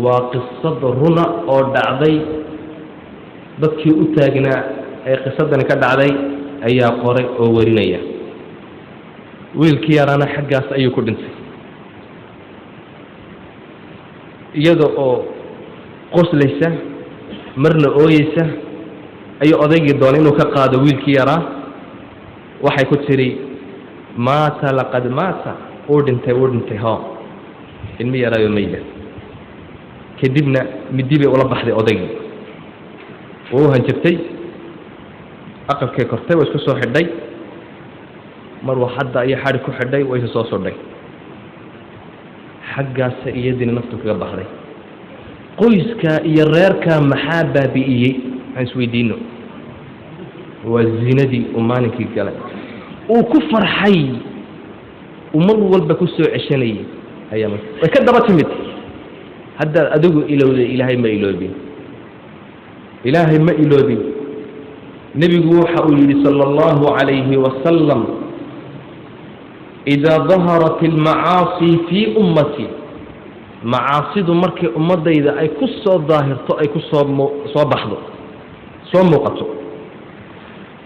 waa qisad runa oo dhacday dadkii u taagnaa ee qisadani ka dhacday ayaa qoray oo warinaya wiilkii yaraana xaggaas ayuu ku dhintay iyada oo qoslaysa marna ooyeysa ayuu odaygii doonay inuu ka qaado wiilkii yaraa waxay ku tiri maata laqad maata uu dhintay ho ilmi yaraayo mayda kadibna midi bay ula baxday odaygii wuu hanjabtay aqalkay kortay waa isku soo xidhay mar waa hadda ayay xadhi ku xidhay waa isa soo sodhay xaggaasa iyadiina naftu kaga baxday qoyska iyo reerka maxaa baabi'iyey aan isweydiino waa zinadii uu maalinkii galay uu ku farxay uu mar walba ku soo ceshanayay ayaa way ka daba timid haddaad adigu ilowday ilaahay ma iloobin إلهي ما إلوبي نبي وحا يقول صلى الله عليه وسلم إذا ظهرت المعاصي في أمتي معاصي مركي أمتي إذا أي كسو ظاهر أي كسو بحضر سو موقته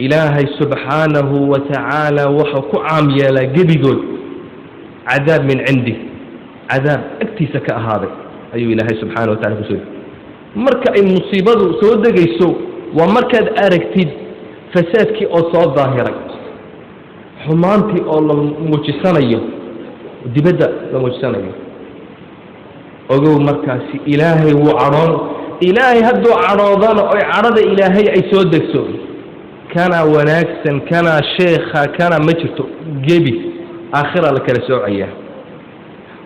إلهي سبحانه وتعالى وحكو عامية لا قبيقول عذاب من عندي عذاب اكتسك هذا أي إلهي سبحانه وتعالى كسو marka ay musiibadu soo degayso waa markaad aragtid fasaadkii oo soo daahiray xumaantii oo la muujisanayo dibadda la muujisanayo ogow markaasi ilaahay wuu cadhoon ilaahay hadduu cadhoodana oo cadhada ilaahay ay soo degso kana wanaagsan kana sheekha kana ma jirto gebi aakhira la kala soocaya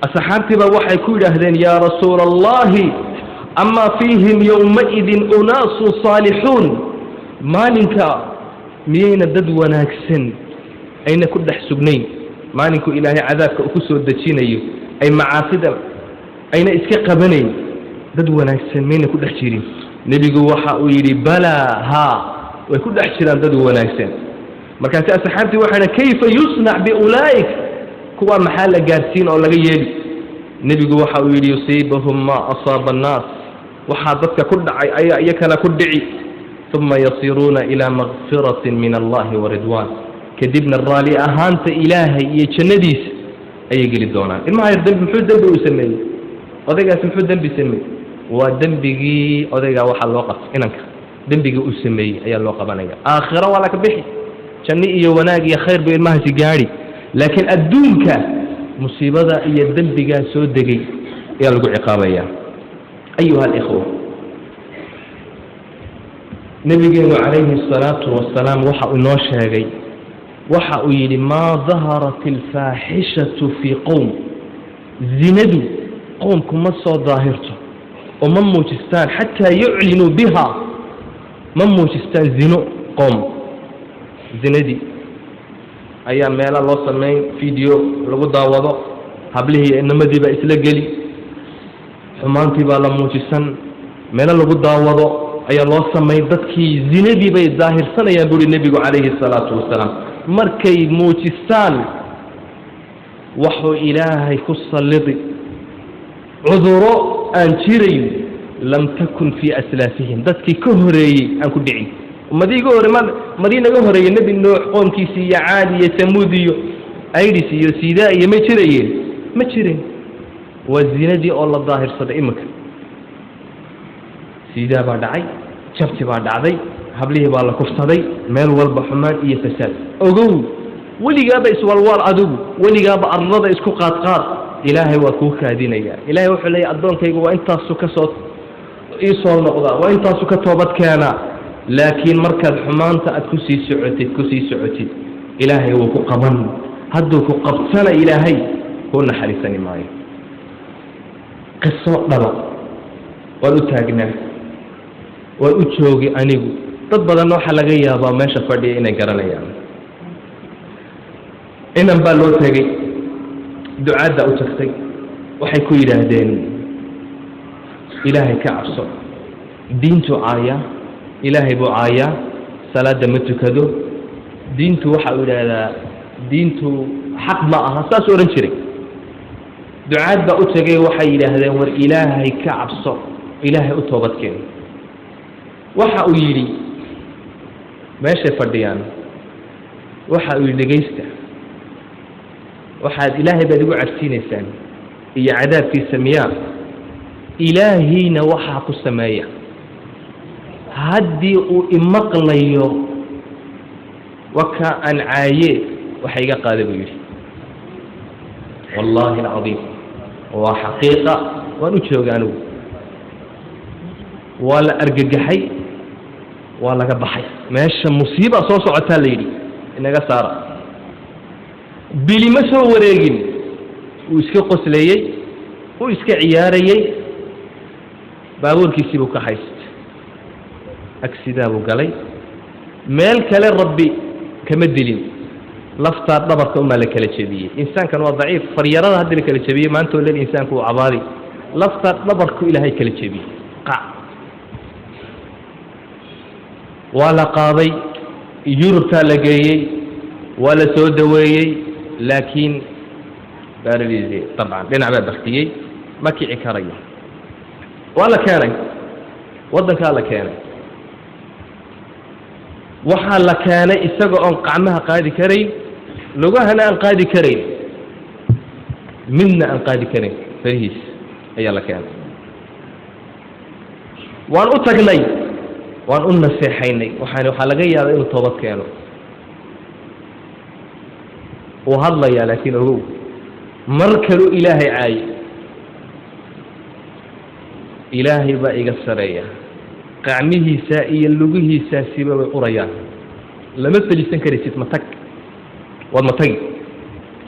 asxaabtiiba waxay ku yidhaahdeen yaa rasuul allahi أما فيهم يومئذ أناس صالحون مالك مين دد وناكسن أين كل حسبنين مالك إلهي عذابك أكسو الدجيني أي معاصد أين إسكاق بني دد وناكسن مين كل حشيرين نبي وحا ويلي بلا ها وكل حشيران دد وناكسن ما كانت أسحابتي وحنا كيف يصنع بأولئك كوا محل جارسين أو لغيالي نبي وحا ويلي يصيبهم ما أصاب الناس waxaa dadka ku dhacay ayaa iyakana ku dhici ثم يصيرون إلى مغفرة من الله ورضوان كدبنا الرالي أهانت إلهي يجنديس أي قل الدونان إما يردن بمحود دنب ويسمي أضيقا سمحود دنب يسمي ودنبقي أضيقا وحا الوقف إنك دنبقي أسمي أي الوقف أنا آخرة ولا كبحي جني إيا وناقي يا خير بإلماه سيقاري لكن الدونك مصيبة إيا دنبقا سودقي يلقوا عقابيا أيها الإخوة نبينا عليه الصلاة والسلام وحا نوشاقي وحا يلي ما ظهرت الفاحشة في قوم زندوا قوم كما صار ظاهرته ومن موجستان حتى يعلنوا بها من موجستان زنوا قوم زندي أيام ميلا الله سمين فيديو لغو داوضو هبله إنما دي بإسلاقلي xumaantii baa la muujisan meelo lagu daawado ayaa loo sameeyay dadkii zinadii bay daahirsanayaan buri nabigu calayhi salaatu wasalaam markay muujistaan wuxuu ilaahay ku sallidi cuduro aan jirayn lam takun fi aslafihim dadkii ka horeeyay aan ku dhicin madiiga hore madiinaga horeeyay nabi nuux qoomkiisii iyo caad iyo samuud iyo aydis iyo siidaa iyo ma jireen وزيندي الله ظاهر صدق إمك سيدا بعدعي شفتي بعدعي هبليه بالله كفتدي مال والبحمان إيه فساد أجو ولي جاب إسوال والعدو ولي جاب أرض إسكو قات إلهي وكوك هدينيا إلهي وحلي أدون كيجو وأنت سكسوت إيصال نقضة وأنت سكتوبت كانا لكن مركز حمان تأكسي سعتي إلهي وكوك قبن هدوك قبتنا إلهي كنا حريصني معي قصة ضبط والأتاقنا والأتشوقي أنيقو تضبط نوحا لغيها باماشا فردي إنا قرانا يعني إنا مبالو تاقي دعاء دا أتختي وحيكو إلهدين إلهي كعبصو دينتو عايا إلهي بو عايا صلاة دمتو كدو دينتو وحا إلهي دينتو حق ما أهساس ورنشري دعاء بأتجي وحي إلهي ور إلهي كعب صر إلهي أتوبت كين وحا أيلي ماشي فرديان وحا أيلي جيسته وحا إلهي بدو عرسين إنسان هي عذاب في سمياء إلهينا وحا قسمايا هدي وإمقليو وكا أن عايه وحيقا قادب يلي والله العظيم وحقيقة ونشوق عنه ولا أرجحي ولا قبحي ماشي مصيبة صوص عتاليري إنك صار بلي مسوا وريجين ويسك قسلي ويسك عياري بابور كيسيبو كحيست أكسيدابو قالي مال كلا ربي كمدلين لفتا دبرك أمة لك الشبيه إنسان كان ضعيف فريران هذا لك الشبيه ما أنتم للإنسان كو عباري لفتا دبرك إلى هيك الشبيه قع ولا قاضي يرتى لقي ولا سودوي لكن بارليزي طبعا لنا عباد بختي ما كي عكارية ولا كان وضن كان كان وحال كان إسقى أن قعمها قاعد كري لقاها أن قاعد كري منا أن قاعد كري فريس أي الله كان وأن أتقني وأن النصيحيني وحلقي هذا إنه توبت كانوا وهلا يا لكن هو مركلوا إلهي عاي إلهي بقى السرية قعمه سائي اللقه ساسبة وقريان لما تجلسن كريسيت متك والمتك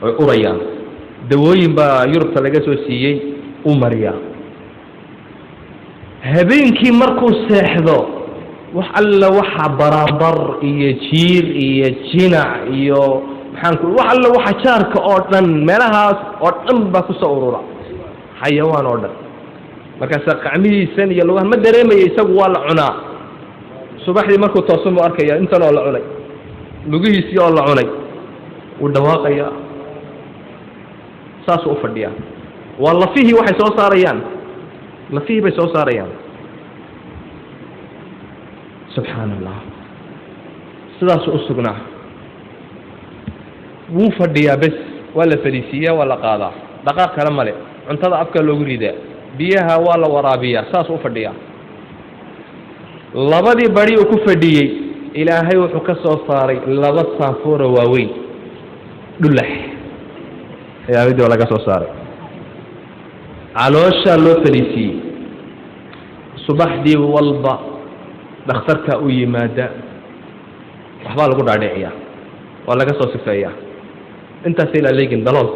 وقريان دوين با يربط لقاسو سيي ومريان هبينكي مركو ساحذو وحلا وحا برابر إيا جير إيا جنع إيا محانكو وحلا وحا شارك أوردن مالهاس أوردن باكو سأورورا حيوان أوردن markaas qacmihiisan iyo lugaha ma dareemayo isagu waa la cunaa subaxdii markuu toosan uu arkaya inta loo la cunay lugihiisii oo la cunay uu dhawaaqaya saas u fadhiya walla fihi waxay soo saarayaan la fihi bay soo saarayaan subxaan allah sidaas u sugnaa wuu fadhiyaa bes waa la fadhiisiiyaa waa la qaadaa dhaqaaq kale male cuntada afka loogu ridaa biyaha waa la waraabiyaa saas u fadhiyaa labadii bari uu ku fadhiyey ilaahay wuxuu ka soo saaray laba saafuura waaweyn dhulax ayaa mid laga soo saaray caloosha loo fadhiisiiyey subaxdii walba dhakhtarka u yimaada waxbaa lagu dhaadhiciyaa waa laga soo sifeeyaa intaas ilaa leegin dalool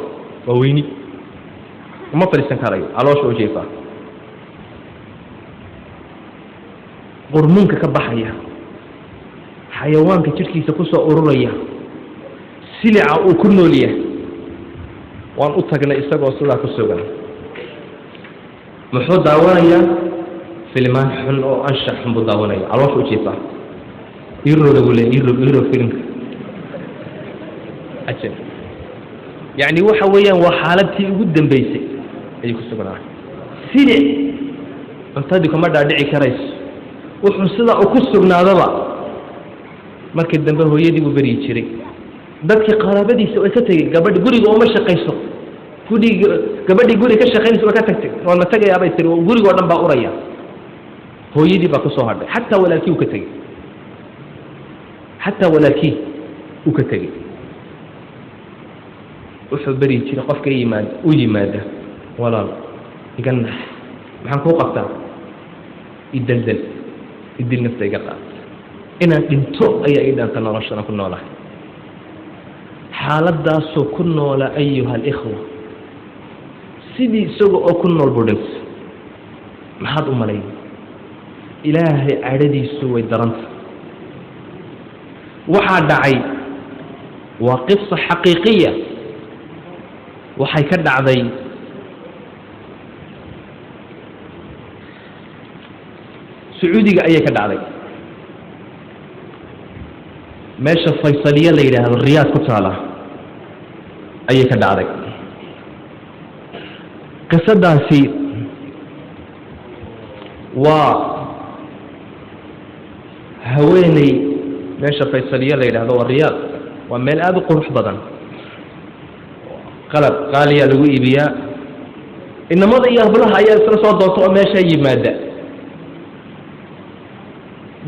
waa weyni uma fadhiisan karayo caloosha u jeefaa qurmuunka ka baxaya xayawaanka jidhkiisa ku soo ururaya silica uu ku nool yahay waan u tagnay isagoo sidaa ku sugan muxuu daawanayaa filmaan xun oo anshax xun buu daawanaya caloosha u jeefaa iroda buu leeyahay iro filimka ajab yacni waxa weeyaan waa xaaladtii ugu dambaysay ayuu ku sugnaa silic cuntadii kuma dhaadhici karayso wuxuu sidaa u ku sugnaadaba markii dambe hooyadii buu beryi jiray dadkii qaraabadiisa way ka tegey gabadhi guriga uma shaqayso gabadhii guri ka shaqaynaysa way ka tagtay waan ma tagayaa bay tiri gurigoo dhan baa uraya hooyadii baa ku soo hadhay xataa walaalkii uu ka tegey xataa walaalkii uu ka tegey wuxuu beryi jiray qofka u yimaada walaal iga nax maxaan kuu qabtaa idaldal idil nafta iga qaad inaan dhinto ayaa ii dhaanta noloshana ku noolahay xaaladaasoo ku noola ayuha alikhwa sidii isaga oo ku nool buu dhintay maxaad u malayn ilaahay cadhadiisu way daranta waxaa dhacay waa qisa xaqiiqiya waxay ka dhacday sacuudiga ayay ka dhacday meesha faysaliya la yidhaahdo riyaad ku taala ayay ka dhacday qisadaasi waa haweeney meesha faysaliya la yidhaahdo waa riyaad waa meel aada u qurux badan qalab qaaliyaa lagu iibiyaa inamada iyo hablaha ayaa isla soo doonta oo meesha yimaada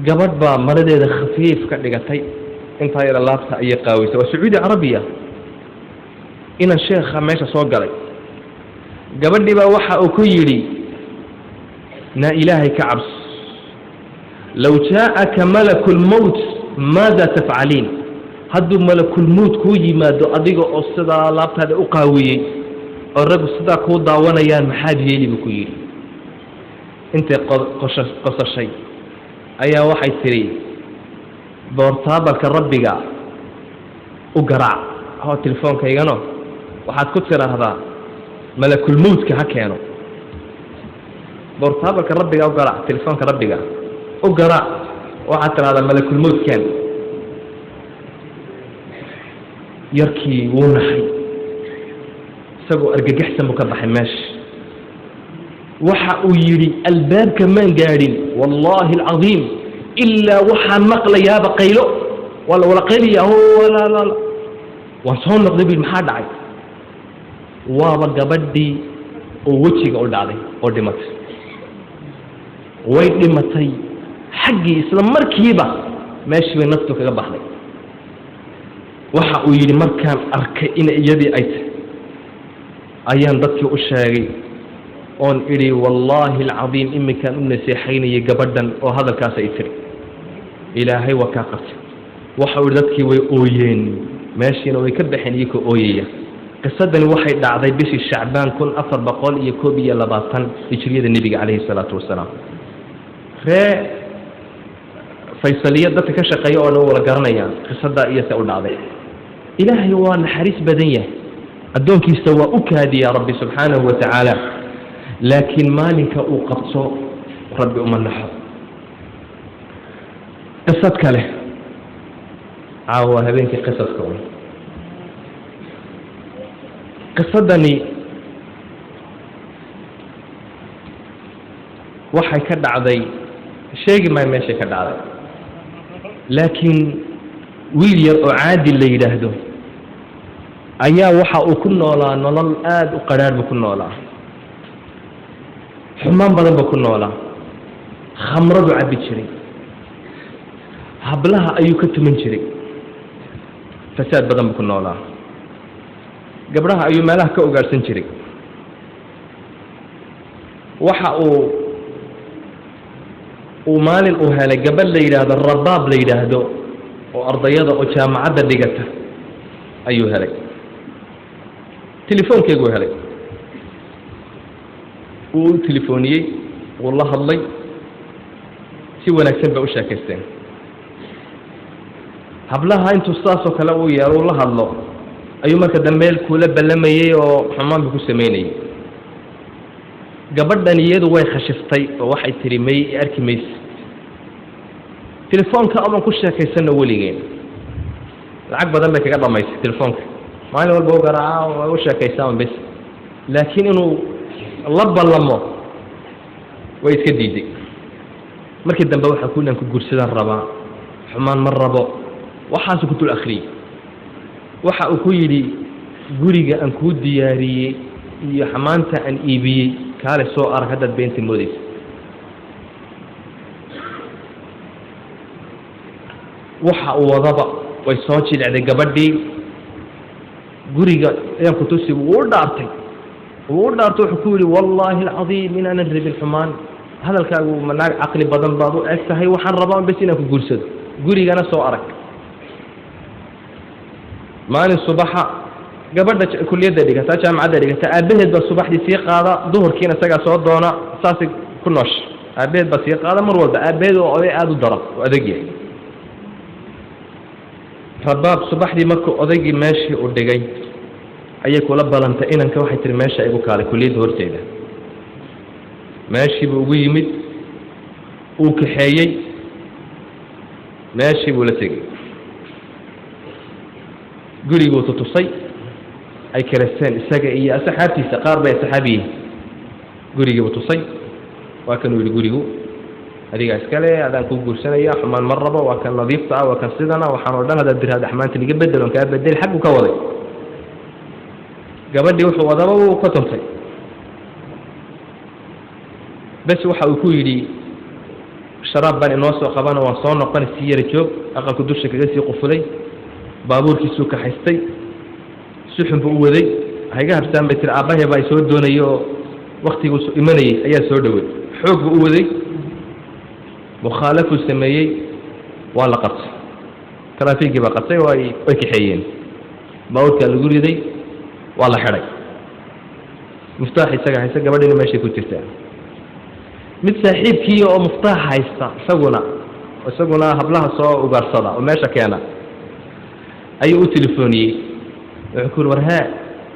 gabadh baa maradeeda khafiif ka dhigatay intaa yara laabta ayay qaawisay waa sacuudi carabiya inan sheekha meesha soo galay gabadhii baa waxa uu ku yidhi naa ilaahay ka cabs low jaa'aka malaku lmowt maada tafcaliin hadduu malakulmowt kuu yimaado adiga oo sidaa laabtaada u qaawiyey oo raggu sidaa kuu daawanayaan maxaad yeeli buu ku yidhi intay qosashay ayaa waxay tidhi boortaabalka rabbiga u garaac hoo telefoonkaygano waxaad ku tidhaahdaa malakulmowtka ha keeno boortaabalka rabbiga u garaac telefoonka rabbiga u garaac waxaad tidhahdaa malakulmowt keen yarkii wuu naxay isagoo argagaxsan buu ka baxay meesha waxa uu yidhi albaabka maan gaadhin wallaahi alcadiim ilaa waxaan maqlayaaba qaylo waa la wala qaylayaa waan soo noqday bu maxaa dhacay waaba gabadhii oo wejiga u dhacday oo dhimatay way dhimatay xaggii isla markiiba meeshii bay naftu kaga baxday waxa uu yidhi markaan arkay in iyadii ay tahay ayaan dadkii u sheegay oon idhi wallaahi alcadiim iminkaan u naseexaynayay gabadhan oo hadalkaas ay tiri ilaahay waa kaa qabtay waxa uu yidhi dadkii way ooyeen meeshiina way ka baxeen iyakoo ooyaya qisadani waxay dhacday bishii shacbaan 1421 hijriyada nebiga calayhi salaatu wasalaam ree faysaliya dadka ka shaqeeya oo dhan wala garanayaan qisadaa iyose u dhacday ilaahay waa naxariis badan yahay addoonkiisa waa u kaadiyaa rabbi subxaanahu wa tacaala laakiin maalinka uu qabto rabbi uma naxo qisad kale caawa habeenkii qisadka un qisadani waxay ka dhacday sheegi maayo meeshay ka dhacday laakiin wiil yar oo caadi la yidhaahdo ayaa waxa uu ku noolaa nolol aada u qadhaadh buu ku noolaa, xumaan badan buu ku noolaa, khamradu cabbi jiray, hablaha ayuu ka tuman jiray, fasaad badan buu ku noolaa, gabdhaha ayuu meelaha ka ugaarhsan jiray. waxa uu maalin uu helay gabadh la yidhaahdo rabaab la yidhaahdo oo ardayada oo jaamacadda dhigata ayuu helay, telefoonkeeguu helay, wuu u telefooniyey, wuu la hadlay, si wanaagsan bay u sheekaysteen. hablaha intuu saasoo kale uu yeero uu la hadlo ayuu marka dambe kula ballamayey oo xumaan buu ku samaynayay. gabadhan iyadu way khashiftay oo waxay tiri may arki mayso, telefoonka aman ku sheekaysana weligeen, lacag badan bay kaga dhamaysay telefoonka, maalin walba u garaaca way u sheekaysaan bes, laakiin inuu la ballamo way iska diiday. markii dambe waxa kulan ku guursadaan rabaa, xumaan ma rabo, waxaas ku tul akhriyay. waxa uu ku yidhi guriga aan kuu diyaariyey iyo xamaanta aan iibiyey kaale soo arag haddaad beenta moodaysa. waxa uu wadaba way soo jilicday gabadhii, guriga ayaan ku tusi, wuu u dhaartay wuxuu ku yidhi wallaahi alcadiim inaanan rabin xumaan, hadalkaagu manaag caqli badan baad u eg tahay, waxaan rabaa bes inaan ku guursado, gurigana soo arag. maalin subaxa gabadha kulliyadda dhigata jaamacadda dhigata aabaheed baa subaxdii sii qaada, duhurkiina isagaa soo doona, saasay ku noosh. aabaheed baa sii qaada mar walba, aabaheed oo oday aada u daran oo adag yahay. rabaab subaxdii markuu odaygii meeshii u dhigay ayay kula balantay inanka, waxay tiri meesha igu kaalay kulliyadda horteeda. meeshii buu ugu yimid, uu kaxeeyey, meeshii buu la tegey, guriguu tutusay, ay karesteen isaga iyo asxaabtiisa, qaar bay asxaabiyiin. gurigiibuu tusay, waa kan uu yidhi gurigu adigaa iskale, adaan ku guursanaya, xumaan ma rabo, waa kan nadiifta ah, waa kan sidana, waxaan oo dhan haddaad tiraahdo axmaanta liga bedel oon kaa bedel, xagguu ka waday. gabadhii wuxuu wadaba wuu ka tuntay, bes waxa uu ku yidhi sharaab baan inoo soo qabana, waan soo noqon, sii yara joog. aqalku dusha kaga sii qufulay, baabuurkiisuu kaxaystay, suxun buu u waday. hayga habsaan bay tiri aabbahay baa soo doonayay oo waktiguu imanayay ayaa soo dhowey, xoog buu u waday, mukhaalafuu sameeyey, waa la qabtay, taraafiigii baa qabtay, way kaxeeyeen, baabuurkaa lagu riday, waa la xidhay, muftaax isaga haysta, gabadhiina meeshay ku jirtaa. mid saaxiibkii oo muftaax haysta isaguna hablaha soo ugaarsada oo meesha keena ayuu u telefooniyey, wuxuu ku yidhi war hee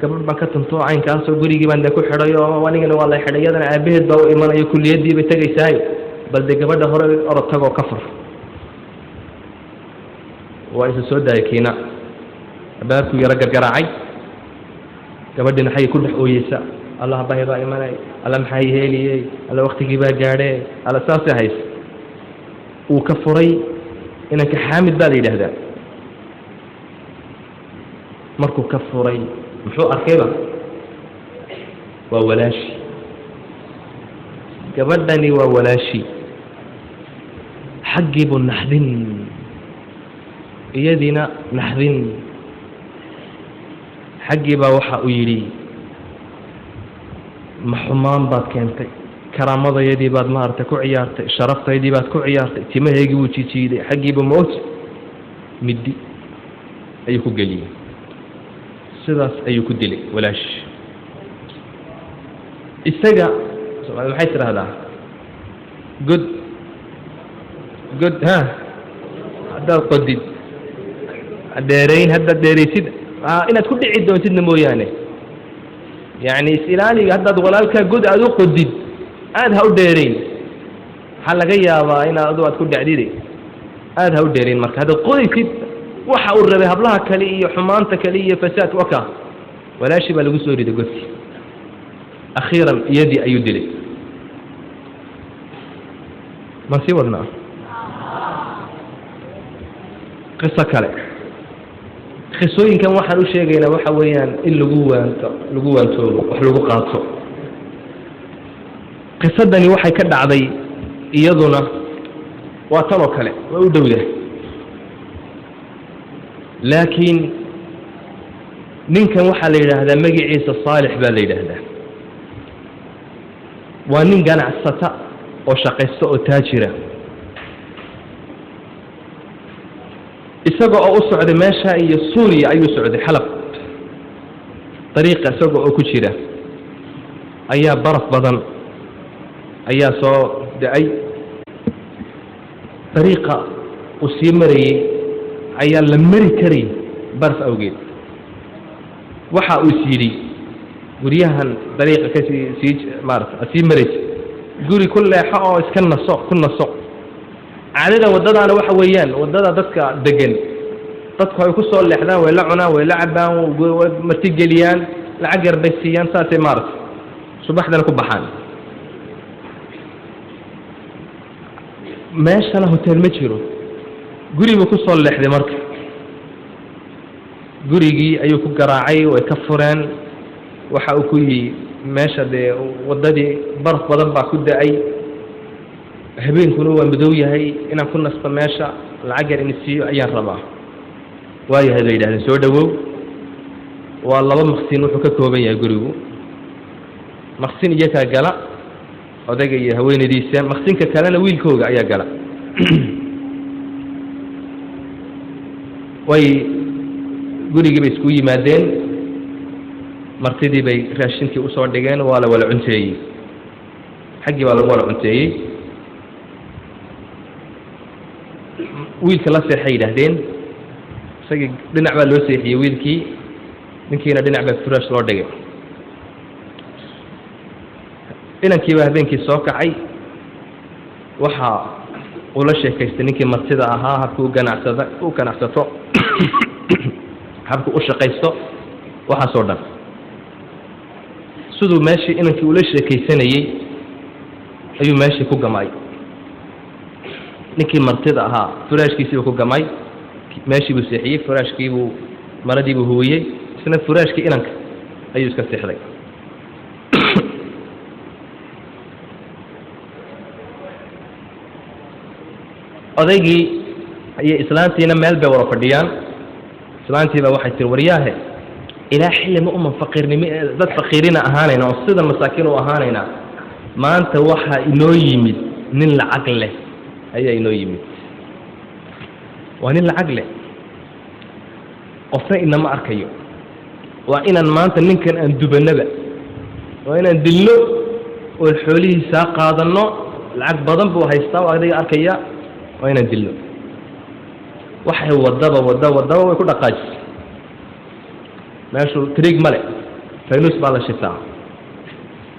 gabadh baan ka tunto caynkaasoo gurigii baan de ku xidhay oo anigana waa la xidhay, iyadana aabaheed baa u imanayo kulliyadii bay tegaysaayo, bal de gabadha hore orod tagoo ka fur. waa isa soo daayay kiina, abaabkuu yaro gargaraacay, gabadhiina xaggay ku dhex ooyeysa, allah aabbahay baa imanay, alla maxaa yeeliyey, alla waktigii baa gaadhee, alla saasay haysa. uu ka furay, inanka xaamid baa la yidhaahdaa. markuu ka furay muxuu arkayba? waa walaashi, gabadhani waa walaashi. xaggiibuu naxdin, iyadiina naxdin. xaggii baa waxa uu yidhi ma xumaan baad keentay, karaamadayadii baad maaragtay ku ciyaartay, sharaftaydii baad ku ciyaartay, timahaygii wuu jijiiday. xaggiiba moot middi ayuu ku geliyey, sidaas ayuu ku dilay walaash. isaga Soomaali maxay tidhaahdaa god haddaad qodid dheerayn, haddaad dheeraysid inaad ku dhici doontidna mooyaane, yacni is-ilaaliga haddaad walaalkaa god aad u qodid aad ha u dheerayn, waxaa laga yaabaa in aad ku dhacdide, aad ha u dheerayn. marka haddaad qodaysid waxa uu rabay hablaha kale iyo xumaanta kale iyo fasaadka, waka walaashii baa lagu soo riday godkii. akhiiran iyadii ayuu dilay. ma sii wadnaa? قصة كله قصوين كان واحد وشيء وحويان إلا جوان تولو وحلو قاطو قصة دني واحد كده عضي يضنا وترك له ودوله لكن نين كان واحد ليله هذا مجي عيسى الصالح بالليله هذا ونين كان عصتا وشقيسته تاجره isagoo u socday meesha iyo Suuriya ayuu socday xalab طريقه isagoo ku jira ayaa baraf badan ayaa soo daay طريقه u sii marayay ayaa la mari karay baraf awgeed waxa uu siiri guriyahan طريقه ka sii sii maray guri kulleexa oo iska naso عادة ودادنا waxa weeyaan wadada dadka degan dadku ay ku soo leexdaan way la cunaan way la cabaan marti geliyaan lacag yar bay siiyaan saasay maarta subaxdana ku baxaan meeshana hotel ma jiro guriga ku soo leexday marka gurigii ayuu ku garaacay way ka fureen waxa uu ku yi meesha de wadadii barf badan baa ku daay habeenkuna waa madow yahay inaan ku nasto meesha lacag yar in siiyo ayaan rabaa waayahay bay yiraahdeen soo dhawow waa laba maqsin wuxuu ka kooban yahay gurigu maqsin iyo ka gala odayga iyo haweenadiisa maqsinka kalena wiilkooga ayaa gala way gurigii bay isku yimaadeen martidii bay raashinkii u soo dhigeen waa la wala cunteeyay xaqi waa lagu wala cunteeyay wiilka la seexay yiraahdeen isaga dhinac baa loo seexiyay wiilkii ninkiina dhinac baa furash loo dhigay inankii baa habeenkii soo kacay waxa uu la sheekaystay ninkii martida ahaa habku ganacsato habku u shaqaysto waxa soo dhan sidoo meeshii inankii uu la sheekaysanayay ayuu meeshii ku gamay ninkii martida ahaa furaashkiisii ku gamay meeshii buu seexiyay furaashkii buu maradii buu huwiyay isna furaashkii inanka ayuu iska seexday odaygii ayay islaantiina meel bay wada fadhiyaan islaantiiba waxay tiri wariyaahe ilaa xilli ma uma faqiirnimo dad faqiirina ahaanayna oo sida masaakiin u ahaanayna maanta waxa inoo yimid nin lacag leh ayaa inoo yimid waa nin lacag leh qofna inama arkayo waa inaan maanta ninkan aan dubanaba waa inaan dilno oo xoolihiisa qaadano lacag badan buu haystaa waa adiga arkaya waa inaan dilno waxay wadaba way ku dhaqaajis meeshu triig male faynus baa la shitaa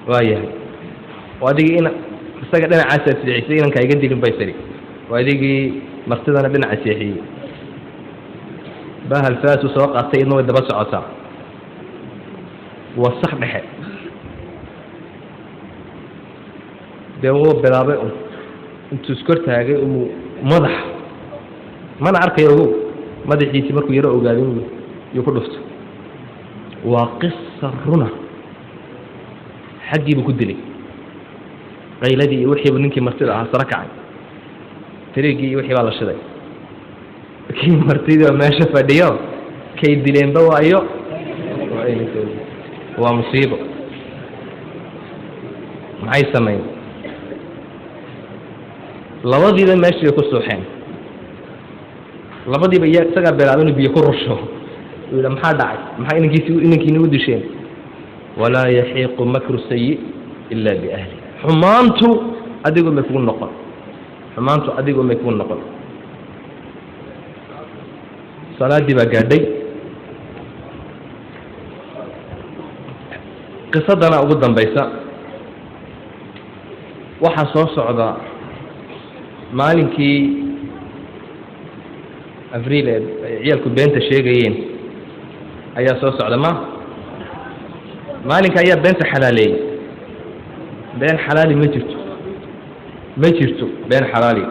waayahay waa adiga in isaga dhinacaas seexisay inanka iga dilin bay tiri waa adigii martidana dhinaca seexiyay bahal faasu soo qaatay inuu daba socota wasax dhexe deewo bilaabay intuu iskor taagay madax mana arkayo madaxiisa markuu yaro ogaaday inuu ku dhufto waa qissa runa xaqiibu ku dilay qayladii wixii ninkii martida ahaa sara kacay tiriigii wixii baa la shiday kii martida meesha fadhiyo kay dileenba waayo waa musiibo maxay sameeyeen labadiiba meeshii ku sooxeen labadiiba isaga bilaabeen biyo ku rusho ila maxaa dhacay maxay inankiina u disheen walaa yahiqu makru sayyi illa bi ahli xumaantu adigu ma kugu noqon xumaantu adigu ma kugu noqon salaadii baa gaadhay qisadana ugu dambaysa waxa soo socda maalinkii abriil ciyalku beenta sheegayeen ayaa soo socda maalinka ayaa beenta xalaaleeyay been xalaali ma jirto been xalaali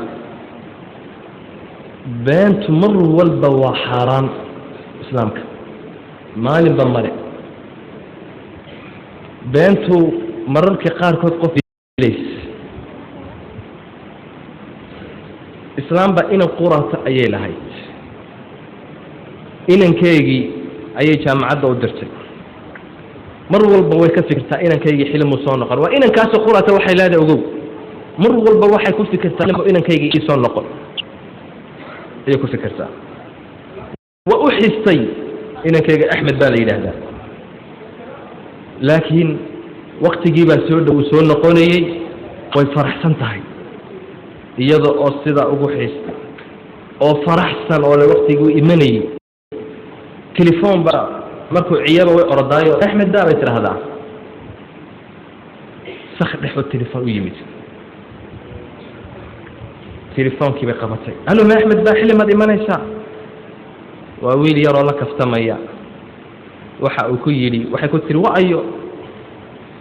beentu mar walba waa xaaraan islaamka maalinba mare beentu mararka qaarkood qof ilays islaamba inan qurata ayay lahayd inankeygii ayay jaamacadda u dirtay mar walba way ka fikirtaa inankeygii xilmu soo noqon waa inankaasoo qurata waxay leedahay ogow mar walba waxay ku fikirtaa inankeygii ii soo noqon ayay ku fikirtaa waa u xistay inankeyga axmed baa la yidhaahdaa laakiin waktigii baa soo dhow soo noqonayey way faraxsan tahay iyada oo sidaa ugu xiista oo faraxsan oo le waktiguu imanayey telefoon baa markuu ciyaba way orodaayo axmed daa bay tidhaahdaa sak dhexoo telefoon u yimid telefoonkii bay qabatay alo ma axmed baa xilimaad imanaysaa waa wiil yaroo la kaftamaya waxa uu ku yidhi waxay ku tiri waayo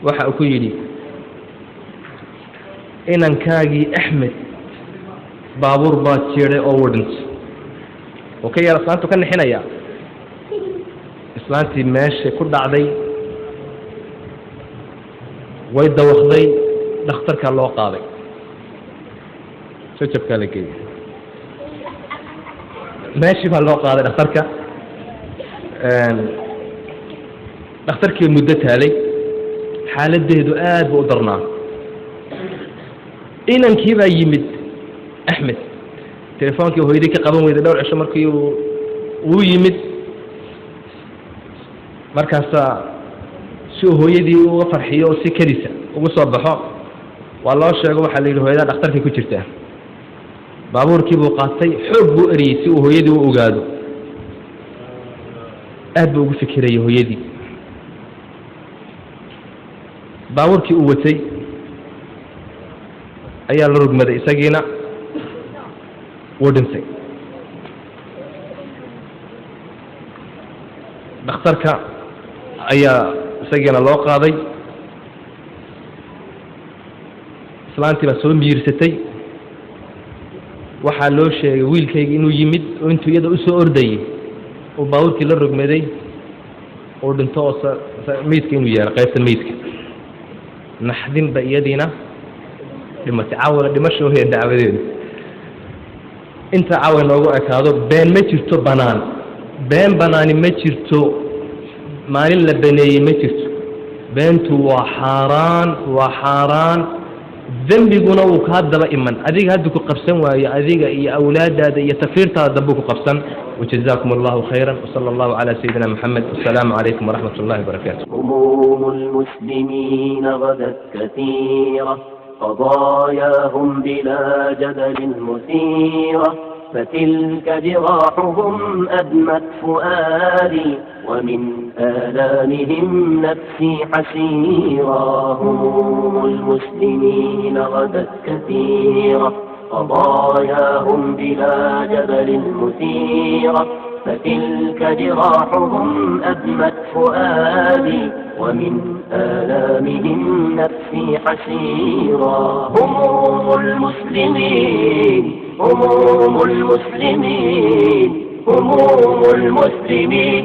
waxa uu ku yidhi inankaagii axmed baabuur baa jiray oo wadhintay oo ka yar islaantu ka nixinaya islaantii meeshay ku dhacday way dawaqday dhakhtarkaa loo qaaday jajabkaa la geeyey meeshii baa loo qaaday dhakhtarka dhakhtarkii muddo taalay xaaladdeedu aad ba u darnaa inankii baa yimid axmed telefoonkii hooyadii ka qaban weyday dhowr cisho markii uu yimid markaasaa si uu hooyadii uga farxiyo oo si kadisa ugu soo baxo waa loo sheego waxaa la yidhi hooyadaa dhakhtarkay ku jirtaa baabuurkii buu qaatay xoog buu eriyey si uu hooyadii u ogaado aad buu ugu fikirayay hooyadii baabuurkii uu watay ayaa la rugmaday isagiina wuu dhintay dhakhtarka ayaa isagiina loo qaaday islaantii baa soo miyirsatay waxaa loo sheegay wiilkayga inuu yimid oo intuu iyada u soo ordayey oo baabuurkii la rogmaday oo dhinto oo meydka inuu yeelo qaybta meydka naxdinba iyadiina dhimatay caawa dhimasho hee dacwadeedu inta caawa noogu ekaado been ma jirto banaan been banaani ma jirto maalin la baneeyey ma jirto beentu waa xaaraan dembiguna wuu kaa daba iman adiga hadda ku qabsan waayo adiga iyo awlaadaada iyo tafiirtaada dambe ku qabsan وجزاكم الله خيرا وصلى الله على سيدنا محمد والسلام عليكم ورحمة الله وبركاته. هموم المسلمين غدت كثيرة قضاياهم بلا جدل مثيرة فتلك جراحهم أدمت فؤادي ومن آلامهم نفسي حسيرا. هموم المسلمين غدت كثيرة قضاياهم بلا جدل مثيرة فتلك جراحهم أدمت فؤادي ومن آلامهم نفسي حسيرا. هموم المسلمين هموم المسلمين هموم المسلمين